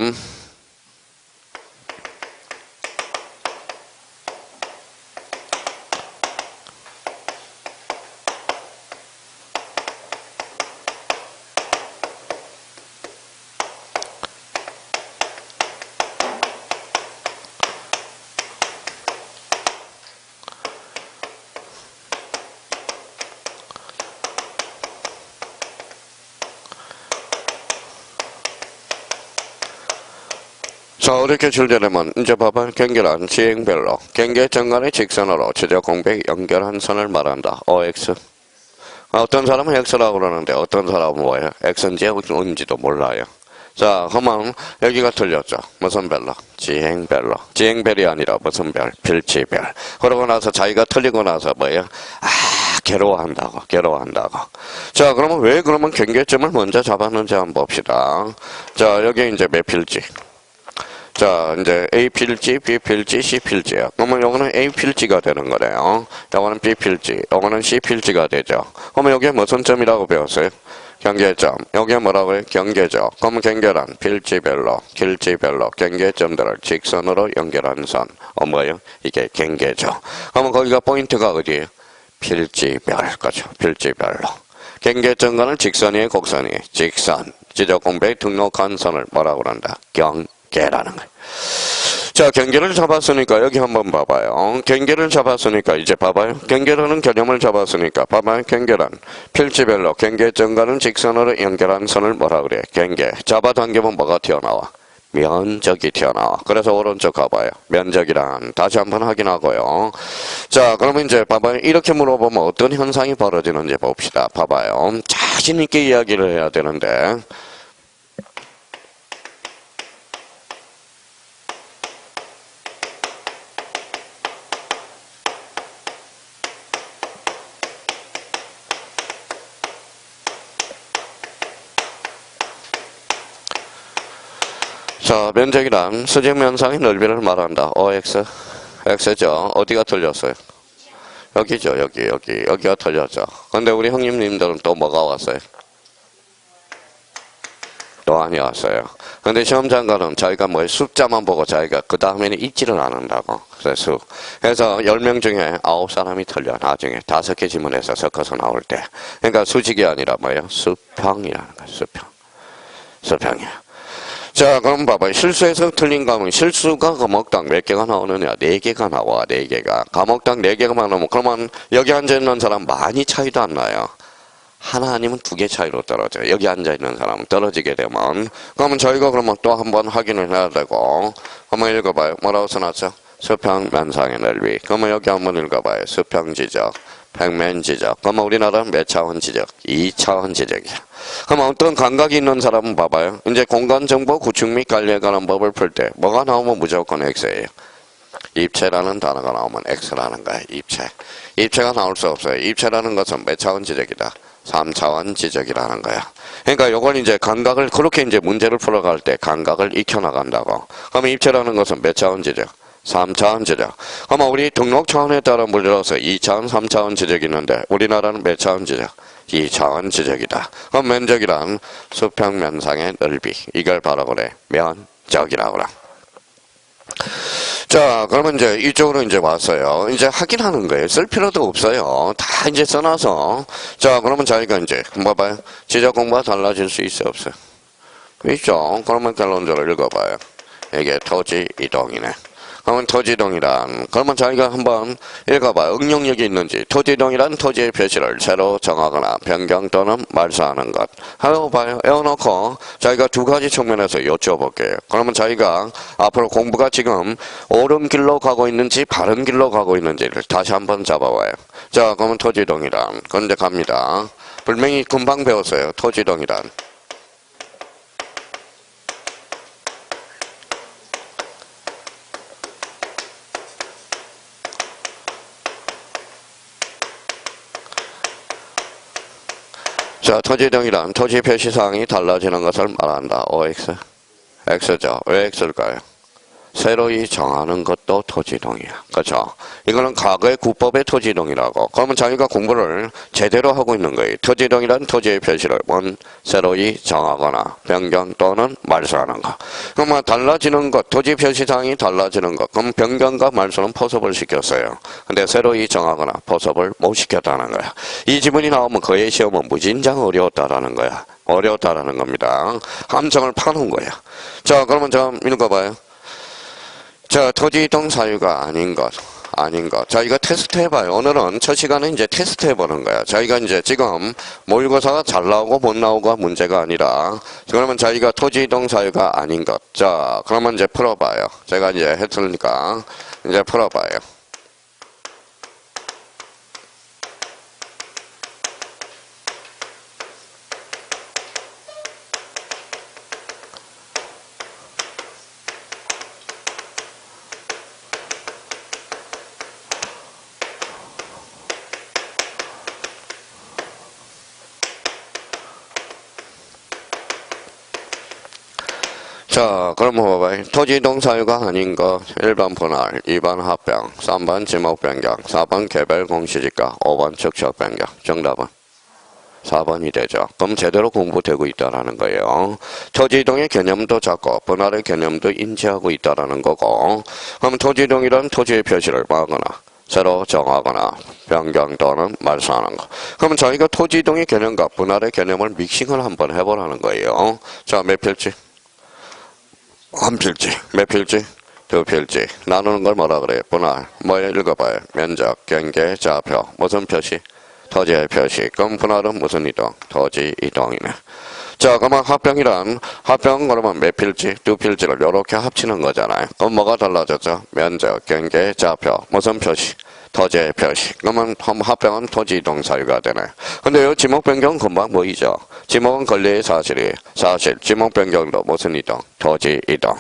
자, 이렇게 출제되면 이제 봐봐. 경계란 지행별로 경계점 간의 직선으로 지적 공백 연결한 선을 말한다. OX. 어떤 사람은 X라고 그러는데 어떤 사람은 뭐예요? X인지 Y인지도 몰라요. 자, 그러면 여기가 틀렸죠. 무슨 별로? 지행별로. 지행별이 아니라 무슨 별? 필지별. 그러고 나서 자기가 틀리고 나서 뭐예요? 괴로워한다고. 자, 그러면 왜 그러면 경계점을 먼저 잡았는지 한번 봅시다. 자, 여기 이제 몇 필지? 자, 이제 A 필지, B 필지, C 필지야. 그러면 요거는 A 필지가 되는 거네요. 요거는 B 필지, 요거는 C 필지가 되죠. 그러면 여기에 무슨 점이라고 배웠어요? 경계점. 여기에 뭐라고요? 경계죠. 그러면 경계란 필지별로, 길지별로 경계점들을 직선으로 연결하는 선. 뭐예요? 이게 경계죠. 그러면 거기가 포인트가 어디예요? 필지별. 그렇죠. 필지별로. 경계점과는 직선이에요, 곡선이에요? 직선. 지적 공백 등록한 선을 뭐라고 그런다? 경계라는 거예요. 자, 경계를 잡았으니까 여기 한번 봐봐요. 경계를 잡았으니까 이제 봐봐요. 경계라는 개념을 잡았으니까 봐봐요. 경계란 필지별로 경계점과는 직선으로 연결한 선을 뭐라 그래? 경계. 잡아당기면 뭐가 튀어나와? 면적이 튀어나와. 그래서 오른쪽 가봐요. 면적이란 다시 한번 확인하고요. 자, 그러면 이제 봐봐요. 이렇게 물어보면 어떤 현상이 벌어지는지 봅시다. 봐봐요. 자신 있게 이야기를 해야 되는데 자, 면적이란 수직면상의 넓이를 말한다. OX. X죠. 어디가 틀렸어요? 여기죠. 여기가 틀렸죠. 근데 우리 형님들은 또 뭐가 왔어요? 또한이 왔어요. 근데 시험장관은 자기가 뭐 숫자만 보고 자기가 그 다음에는 읽지를 않는다고. 그래서 10명 중에 9사람이 틀려. 나중에 5개 지문에서 섞어서 나올 때. 그러니까 수직이 아니라 뭐예요? 수평이라는 거예요. 수평이야. 자, 그럼 봐봐요. 실수에서 틀린 감은 실수가 과목당 몇 개가 나오느냐? 4개가 나와, 4개가. 과목당 4개가 나오면, 그러면 여기 앉아있는 사람 많이 차이도 안 나요. 하나 아니면 2개 차이로 떨어져요. 여기 앉아있는 사람은 떨어지게 되면. 그러면 저희가 그러면 또 한번 확인을 해야 되고. 한번 읽어봐요. 뭐라고 써놨죠? 수평 면상의 넓이. 그러면 여기 한번 읽어봐요. 수평 지적, 평면 지적. 그러면 우리나라는 몇 차원 지적? 2차원 지적이야. 그럼 어떤 감각이 있는 사람은 봐봐요. 이제 공간정보 구축 및 관리에 관한 법을 풀 때 뭐가 나오면 무조건 X예요. 입체라는 단어가 나오면 X라는 거예요. 입체가 나올 수 없어요. 입체라는 것은 몇 차원 지적이다? 3차원 지적이라는 거야. 그러니까 요걸 이제 감각을 그렇게 이제 문제를 풀어갈 때 감각을 익혀나간다고. 그러면 입체라는 것은 몇 차원 지적? 3차원 지적. 그러면 우리 등록 차원에 따라 물려서 2차원, 3차원 지적이 있는데 우리나라는 몇 차원 지적? 2차원 지적이다. 그럼 면적이란 수평 면상의 넓이. 이걸 바로 그래. 면적이라고 그래. 자, 그러면 이제 이쪽으로 이제 왔어요. 이제 확인하는 거예요. 쓸 필요도 없어요. 다 이제 써놔서. 자, 그러면 자기가 이제, 봐봐요. 지적 공부가 달라질 수 있어, 없어요? 있죠. 그러면 결론적으로 읽어봐요. 이게 토지 이동이네. 그러면 토지이동이란, 그러면 자기가 한번 읽어봐. 응용력이 있는지. 토지이동이란 토지의 표시를 새로 정하거나 변경 또는 말소하는 것. 하고 봐요. 외워놓고 자기가 두 가지 측면에서 여쭤볼게요. 그러면 자기가 앞으로 공부가 지금 옳은 길로 가고 있는지 바른 길로 가고 있는지를 다시 한번 잡아봐요. 자, 그러면 토지이동이란. 그런데 갑니다. 분명히 금방 배웠어요. 토지이동이란. 자, 토지이동이란 토지 표시사항이 달라지는 것을 말한다. OX. X죠. 왜 X일까요? 새로이 정하는 것도 토지이동이야. 그렇죠? 이거는 과거의 국법의 토지이동이라고. 그러면 자기가 공부를 제대로 하고 있는 거예요. 토지이동이란 토지의 표시를 새로이 정하거나 변경 또는 말소하는 것. 그러면 달라지는 것, 토지 표시사항이 달라지는 것. 그럼 변경과 말소는 포섭을 시켰어요. 근데 새로이 정하거나 포섭을 못 시켰다는 거야. 이 지문이 나오면 그의 시험은 무진장 어려웠다라는 거야. 어려웠다라는 겁니다. 함정을 파놓은 거야. 자, 그러면 좀 읽어봐요. 자, 토지이동 사유가 아닌 것. 자, 이거 테스트 해봐요. 오늘은 첫 시간은 이제 테스트 해보는 거야. 자기가 이제 지금 모의고사가 잘 나오고 못 나오고가 문제가 아니라, 그러면 자기가 토지이동 사유가 아닌 것. 자, 그러면 이제 풀어봐요. 제가 이제 했으니까 이제 풀어봐요. 자, 그럼 봐봐요. 토지이동 사유가 아닌 것. 1번 분할, 2번 합병, 3번 지목 변경, 4번 개별 공시지가, 5번 축척 변경. 정답은 4번이 되죠. 그럼 제대로 공부되고 있다라는 거예요. 토지이동의 개념도 잡고 분할의 개념도 인지하고 있다라는 거고. 그럼 토지이동이란 토지의 표시를 막거나 새로 정하거나 변경 또는 말소하는 거. 그러면 저희가 토지이동의 개념과 분할의 개념을 믹싱을 한번 해보라는 거예요. 자, 몇 필지? 한 필지. 몇 필지? 두 필지. 나누는 걸 뭐라 그래요? 분할. 뭐 읽어봐요. 면적, 경계, 좌표. 무슨 표시? 토지의 표시. 그럼 분할은 무슨 이동? 토지 이동이네. 자, 그러면 합병이란, 합병 그러면 몇 필지? 두 필지를 이렇게 합치는 거잖아요. 그럼 뭐가 달라졌죠? 면적, 경계, 좌표. 무슨 표시? 토지의 표시. 그러면 합병은 토지 이동 사유가 되네. 근데 이 지목 변경 금방 보이죠? 지목은 권리의 사실이 사실. 지목 변경도 무슨 이동? 토지 이동.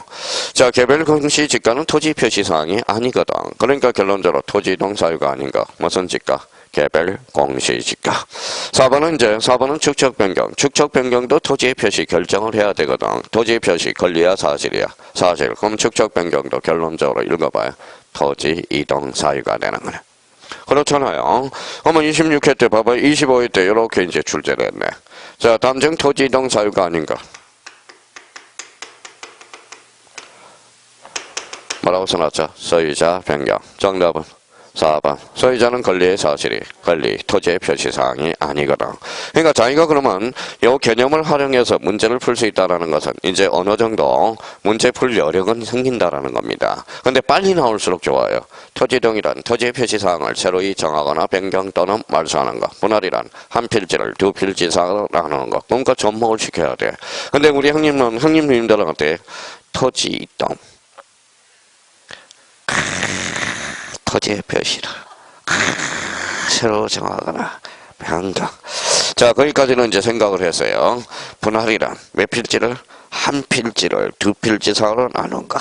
자, 개별 공시 지가는 토지 표시 사항이 아니거든. 그러니까 결론적으로 토지 이동 사유가 아닌 거. 무슨 지가? 개별 공시 지가. 4번은 축척 변경. 축척 변경도 토지의 표시 결정을 해야 되거든. 토지의 표시 권리야 사실이야. 사실. 그럼 축척 변경도 결론적으로 읽어봐요. 토지 이동 사유가 되는 거네. 그렇잖아요. 그러면 26회 때 봐봐요. 25회 때 이렇게 이제 출제를 했네. 자, 담정 토지 이동 사유가 아닌가. 뭐라고 써놨죠? 소유자 변경. 정답은 4번. 소유자는 권리의 사실이 권리, 토지의 표시사항이 아니거든. 그러니까 자기가 그러면 이 개념을 활용해서 문제를 풀 수 있다는 것은 이제 어느 정도 문제 풀 여력은 생긴다라는 겁니다. 근데 빨리 나올수록 좋아요. 토지이동이란 토지의 표시사항을 새로이 정하거나 변경 또는 말소하는 것. 분할이란 한 필지를 두 필지 이상으로 나누는 것. 그러니까 접목을 시켜야 돼. 근데 우리 형님들은 어때? 토지이동. 토지의 표시를 새로 정하거나 변경. 자, 거기까지는 이제 생각을 했어요. 분할이란 몇 필지를? 한 필지를 두 필지 상으로 나눈 거.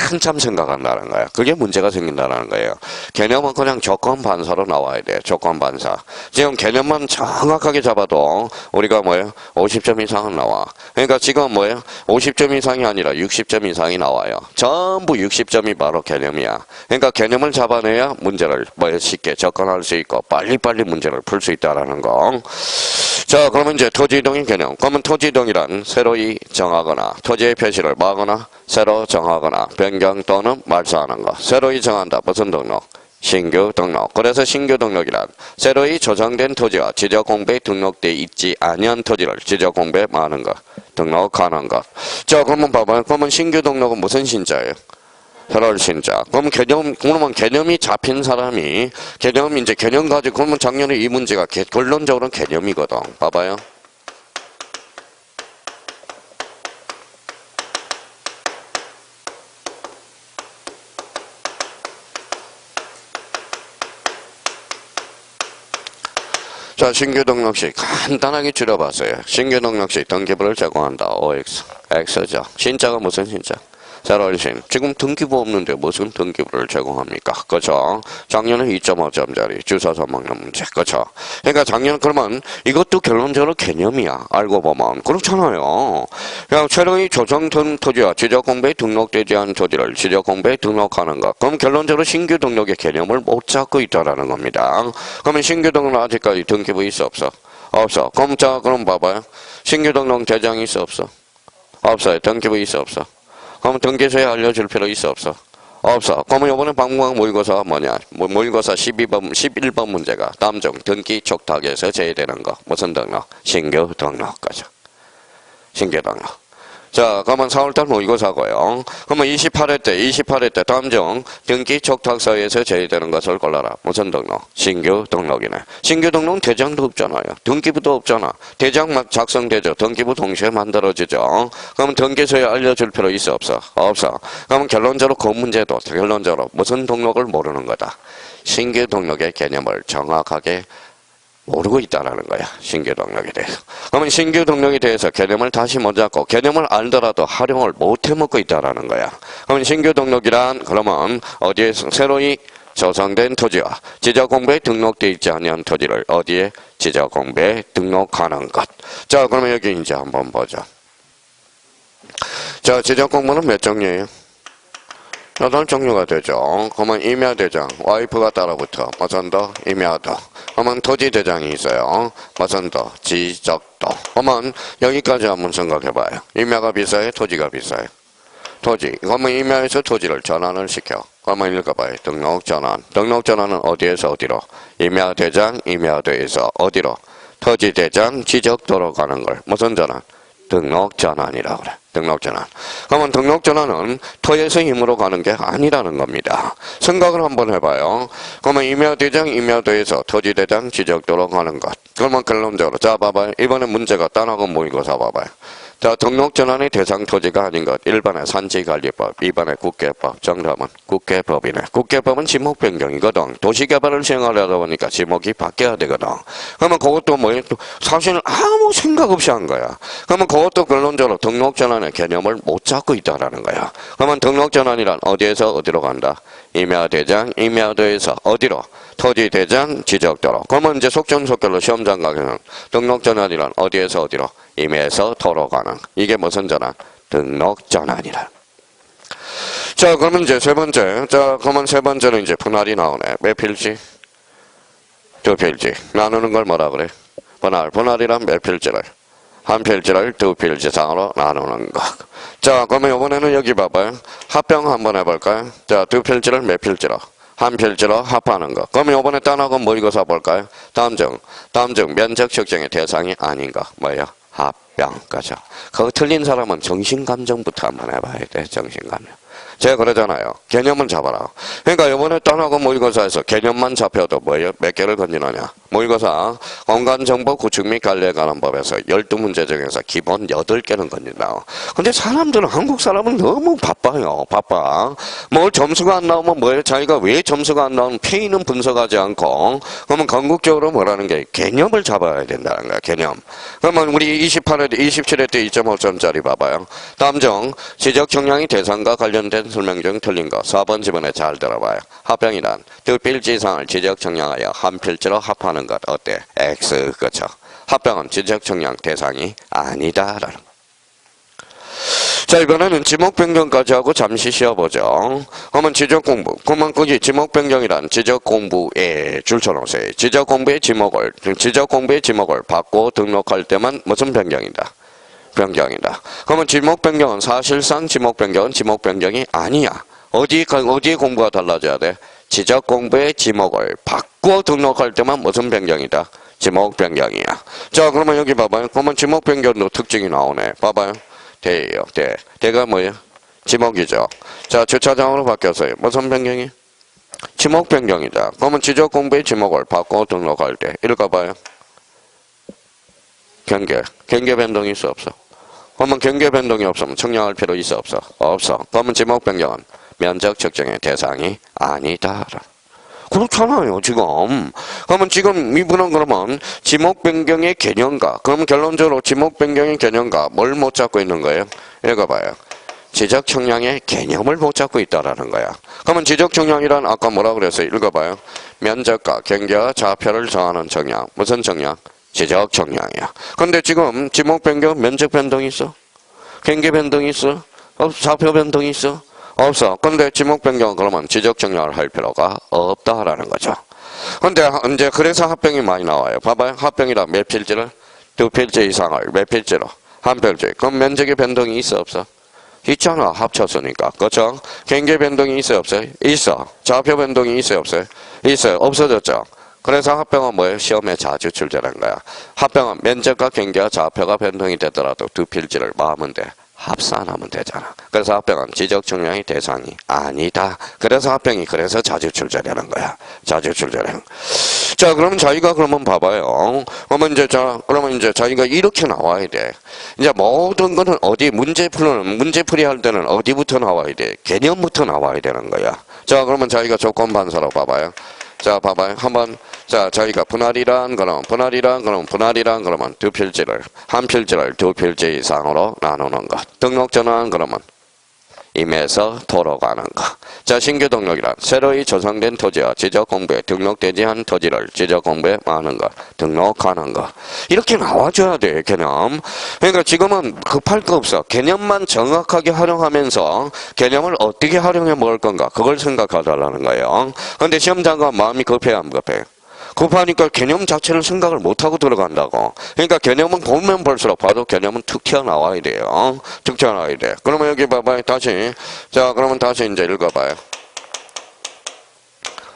한참 생각한다는 거야. 그게 문제가 생긴다는 거예요. 개념은 그냥 조건 반사로 나와야 돼. 조건 반사. 지금 개념만 정확하게 잡아도 우리가 뭐예요? 50점 이상은 나와. 그러니까 지금 뭐예요? 50점 이상이 아니라 60점 이상이 나와요. 전부 60점이 바로 개념이야. 그러니까 개념을 잡아내야 문제를 쉽게 접근할 수 있고 빨리빨리 문제를 풀 수 있다라는 거. 자, 그러면 이제 토지이동의 개념. 그러면 토지이동이란 새로이 정하거나 토지의 표시를 막거나 새로 정하거나 변경 또는 말소하는 것. 새로이 정한다. 무슨 등록? 신규 등록. 그래서 신규 등록이란 새로이 조정된 토지와 지적공부에 등록되어 있지 아니한 토지를 지적공부에 많은 것. 등록하는 것. 자, 그러면 봐봐요. 그러면 신규 등록은 무슨 신자예요? 설월신자. 그럼 그러면 개념이 잡힌 사람이, 개념 가지고, 그러면 작년에 이 문제가 결론적으로는 개념이거든. 봐봐요. 자, 신규 등록시 간단하게 줄여봤어요. 신규 등록시 등기부를 제공한다. OX. X죠. 신자가 무슨 신자? 설월신. 지금 등기부 없는데 무슨 등기부를 제공합니까? 그죠? 작년에 2.5점짜리 주소 써먹는 문제. 그죠? 그러니까 작년 그러면 이것도 결론적으로 개념이야. 알고 보면. 그렇잖아요. 그냥 새로이 조성된 토지와 지적공부에 등록되지 않은 토지를 지적공부에 등록하는 것. 그럼 결론적으로 신규 등록의 개념을 못 잡고 있다라는 겁니다. 그러면 신규 등록 아직까지 등기부 있어 없어? 없어. 그럼 봐봐요. 신규 등록 대장이 있어 없어? 없어요. 등기부 있어 없어? 그럼 등기소에 알려줄 필요 있어 없어? 없어. 그러면 이번에 방문한 모의고사가 뭐냐? 모의고사 11번 문제가 다음 중 등기 촉탁에서 제외되는 거. 무슨 등록? 신규 등록. 거죠. 신규 등록. 자, 그러면 4월달 모의고사고요. 그러면 28회 때 다음 중 등기 촉탁서에서 제외되는 것을 골라라. 무슨 등록? 신규 등록이네. 신규 등록은 대장도 없잖아요. 등기부도 없잖아. 대장 작성되죠. 등기부 동시에 만들어지죠. 그러면 등기소에 알려줄 필요 있어 없어? 없어. 그러면 결론적으로 그 문제도 결론적으로 무슨 등록을 모르는 거다. 신규 등록의 개념을 정확하게 모르고 있다라는 거야. 신규 등록에 대해서. 그러면 신규 등록에 대해서 개념을 다시 못 잡고 개념을 알더라도 활용을 못 해먹고 있다라는 거야. 그러면 신규 등록이란 그러면 어디에서 새로이 조성된 토지와 지적공부에 등록되어 있지 않은 토지를 어디에 지적공부에 등록하는 것. 자, 그러면 여기 이제 한번 보죠. 자, 지적공부는 몇 종류예요? 8종류가 되죠. 그러면 임야대장, 와이프가 따라붙어. 무슨 더? 임야도. 그러면 토지대장이 있어요. 무슨 더? 지적도. 그러면 여기까지 한번 생각해봐요. 임야가 비싸요? 토지가 비싸요? 토지. 그러면 임야에서 토지를 전환을 시켜. 그러면 읽어봐요. 등록전환. 등록전환은 어디에서 어디로? 임야대장, 임야도에서 어디로? 토지대장, 지적도로 가는 걸. 무슨 전환? 등록전환이라고 그래. 등록전환. 그러면 등록전환은 토에서 힘으로 가는 게 아니라는 겁니다. 생각을 한번 해봐요. 그러면 임야대장, 임야도에서 토지대장, 지적도로 가는 것. 그러면 결론적으로. 자, 봐봐요. 이번에 문제가 딴하고 모의고사 봐봐요. 자, 등록전환의 대상 토지가 아닌 것. 1번에 산지관리법, 2번에 국계법, 정답은 국계법이네. 국계법은 지목 변경이거든. 도시개발을 시행하려다 보니까 지목이 바뀌어야 되거든. 그러면 그것도 뭐예요? 사실 아무 생각 없이 한 거야. 그러면 그것도 결론적으로 등록전환의 개념을 못 잡고 있다라는 거야. 그러면 등록전환이란 어디에서 어디로 간다? 임야대장, 임야도에서 어디로? 토지대장, 지적도로. 그러면 이제 속전속결로 시험장 가면 등록전환이란 어디에서 어디로? 임야에서 도로 가는. 이게 무슨 전환? 등록전환이라. 자, 그러면 이제 세 번째. 자, 그러면 세 번째는 이제 분할이 나오네. 몇 필지? 두 필지. 나누는 걸 뭐라 그래? 분할. 분할이란 몇 필지를? 한 필지를 두 필지상으로 나누는 것. 자, 그러면 이번에는 여기 봐봐요. 합병 한번 해볼까요? 자, 두 필지를 몇 필지로? 한 필지로 합하는 것. 그러면 이번에 딴하고 모의고사 볼까요? 다음 중 면적 측정의 대상이 아닌 거. 뭐예요? 합병. 그죠? 그거 틀린 사람은 정신감정부터 한번 해봐야 돼. 정신감정. 제가 그러잖아요. 개념은 잡아라. 그러니까 이번에 딴하고 모의고사에서 개념만 잡혀도 뭐예요? 몇 개를 건지느냐? 모의고사 공간정보 구축 및 관리에 관한 법에서 12문제 중에서 기본 8개는 건진다. 근데 사람들은, 한국 사람은 너무 바빠요. 바빠. 뭐 점수가 안 나오면 뭐예요? 자기가 왜 점수가 안 나오면 페이는 분석하지 않고, 그러면 궁극적으로 뭐라는 게 개념을 잡아야 된다는 거야. 개념. 그러면 우리 27회 때 2.5점짜리 봐봐요. 다음 중 지적 정량이 대상과 관련된 설명 중 틀린 거. 4번 지문에 잘 들어봐요. 합병이란 두 필지 이상을 지적 정량하여 한 필지로 합하는 것. 어때? X. 그렇죠. 합병은 지적 정량 대상이 아니다라는. 자, 이번에는 지목 변경까지 하고 잠시 쉬어보죠. 그러면 지적 공부. 그러면 거기 지목 변경이란 지적 공부에 줄 쳐놓으세요. 지적 공부의 지목을 받고 등록할 때만 무슨 변경이다? 변경이다. 그러면 지목 변경은 사실상 지목 변경이 아니야. 어디에 공부가 달라져야 돼? 지적 공부의 지목을 받고 등록할 때만 무슨 변경이다? 지목 변경이야. 자, 그러면 여기 봐봐요. 그러면 지목 변경도 특징이 나오네. 봐봐요. 대예요. 대가 뭐예요? 지목이죠. 자, 주차장으로 바뀌었어요. 무슨 변경이? 지목 변경이다. 그러면 지적 공부의 지목을 바꿔 등록할 때 읽어봐요. 경계 변동이 있어 없어? 그러면 경계 변동이 없으면 청량할 필요 있어 없어? 없어. 그러면 지목 변경은 면적 측정의 대상이 아니다. 그렇잖아요, 지금. 그러면 지금 이분은 그러면 지목 변경의 개념과, 그러면 결론적으로 지목 변경의 개념과 뭘 못 잡고 있는 거예요? 읽어봐요. 지적 청량의 개념을 못 잡고 있다라는 거야. 그러면 지적 청량이란 아까 뭐라 그랬어요? 읽어봐요. 면적과 경계와 좌표를 정하는 청량. 무슨 청량? 지적 청량이야. 근데 지금 지목 변경, 면적 변동이 있어? 경계 변동이 있어? 좌표 변동이 있어? 없어. 근데 지목 변경 그러면 지적 청량을 할 필요가 없다라는 거죠. 근데 이제 그래서 합병이 많이 나와요. 봐봐요. 합병이라 몇 필지를? 두 필지 이상을 몇 필지로? 한 필지. 그럼 면적의 변동이 있어 없어? 있잖아. 합쳤으니까. 그렇죠? 경계 변동이 있어 없어요? 있어. 좌표 변동이 있어 없어요? 있어요. 없어졌죠. 그래서 합병은 뭐예요? 시험에 자주 출제하는 거야. 합병은 면적과 경계와 좌표가 변동이 되더라도 두 필지를 모으면 돼. 합산하면 되잖아. 그래서 합병은 지적 청량의 대상이 아니다. 그래서 합병이 그래서 자주 출제되는 거야. 자주 출제되는. 자, 그러면 자기가 그러면 봐봐요. 그러면 이제 자기가 이렇게 나와야 돼. 이제 모든 거는 어디 문제풀이 할 때는 어디부터 나와야 돼? 개념부터 나와야 되는 거야. 자, 그러면 자기가 조건 반사로 봐봐요. 자, 봐봐요. 한번, 자, 저희가 분할이란 그러면 두 필지를, 한 필지를 두 필지 이상으로 나누는 것. 등록 전환 그러면 임에서 도로 가는 것. 자, 신규 등록이란 새로이 조성된 토지와 지적 공부에 등록되지 않은 토지를 지적 공부에 마는 것. 등록하는 것. 이렇게 나와줘야 돼, 개념. 그러니까 지금은 급할 거 없어. 개념만 정확하게 활용하면서 개념을 어떻게 활용해 먹을 건가. 그걸 생각하달라는 거예요. 근데 시험장관 마음이 급해야 안 급해? 급하니까 개념 자체를 생각을 못하고 들어간다고. 그러니까 개념은 보면 볼수록 봐도 개념은 툭 튀어나와야 돼요. 툭 튀어나와야 돼. 그러면 여기 봐봐요. 다시. 자, 그러면 다시 이제 읽어봐요.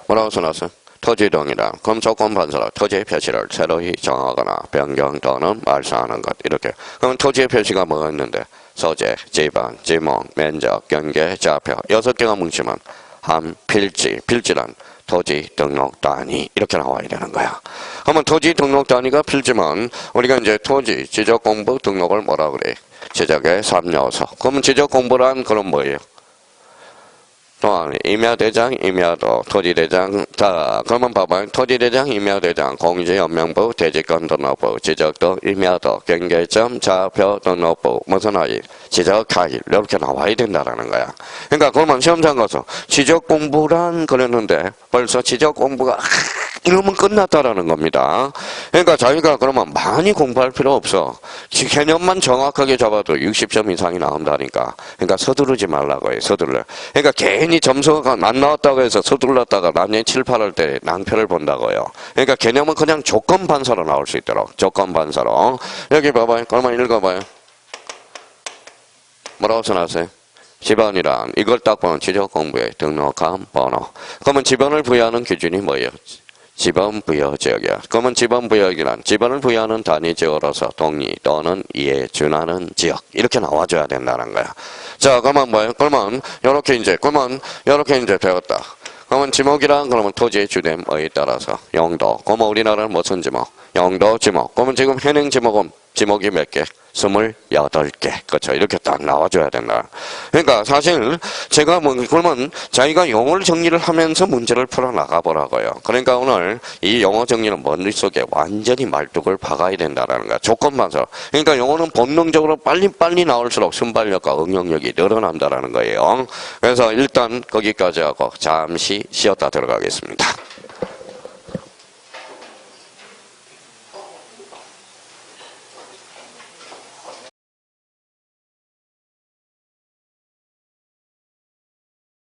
뭐라고 써놨어요? 토지등이다. 그럼 조건 반사로 토지의 표시를 새로이 정하거나 변경 또는 말소하는 것. 이렇게. 그럼 토지의 표시가 뭐가 있는데? 소재, 지번, 지목, 면적, 경계, 좌표. 6개가 뭉치면 한 필지. 필지란 토지 등록 단위 이렇게 나와야 되는 거야. 그러면 토지 등록 단위가 필지면 우리가 이제 토지 지적 공부 등록을 뭐라 그래? 지적의 3요소. 그러면 지적 공부란 그럼 뭐예요? 또한 임야대장, 임야도, 토지대장. 자, 그러면 봐봐요. 토지대장, 임야대장, 공지연명부, 대지권 등록부, 지적도, 임야도, 경계점, 좌표 등록부, 무슨 아이? 지적하일 이렇게 나와야 된다라는 거야. 그러니까 그러면 시험장 가서 지적 공부란 그랬는데 벌써 지적 공부가 이러면 끝났다라는 겁니다. 그러니까 자기가 그러면 많이 공부할 필요 없어. 개념만 정확하게 잡아도 60점 이상이 나온다니까. 그러니까 서두르지 말라고 해. 서둘러. 그러니까 괜히 점수가 안 나왔다고 해서 서둘렀다가 나중에 7, 8할 때 낭패를 본다고요. 그러니까 개념은 그냥 조건 반사로 나올 수 있도록. 조건 반사로. 여기 봐봐요. 그러면 읽어봐요. 뭐라고 써놨어요? 지번이란 이걸 딱 보면 지적 공부에 등록한 번호. 그러면 지번을 부여하는 기준이 뭐예요? 지번 부여 지역이야. 그러면 지번 부여이란 지번을 부여하는 단위 지역으로서 동리 또는 이에 준하는 지역 이렇게 나와줘야 된다는 거야. 자, 그러면 뭐예요? 그러면 이렇게 이제 배웠다. 그러면 지목이란 그러면 토지의 주됨에 따라서 용도. 그러면 우리나라는 무슨 지목? 용도 지목. 그러면 지금 현행 지목은 지목이 몇 개? 28개. 그렇죠. 이렇게 딱 나와줘야 된다. 그러니까 사실 제가 그러면 자기가 용어를 정리를 하면서 문제를 풀어나가 보라고요. 그러니까 오늘 이 용어 정리는 머릿속에 완전히 말뚝을 박아야 된다라는 거야. 조건반사. 그러니까 용어는 본능적으로 빨리 나올수록 순발력과 응용력이 늘어난다라는 거예요. 그래서 일단 거기까지 하고 잠시 쉬었다 들어가겠습니다.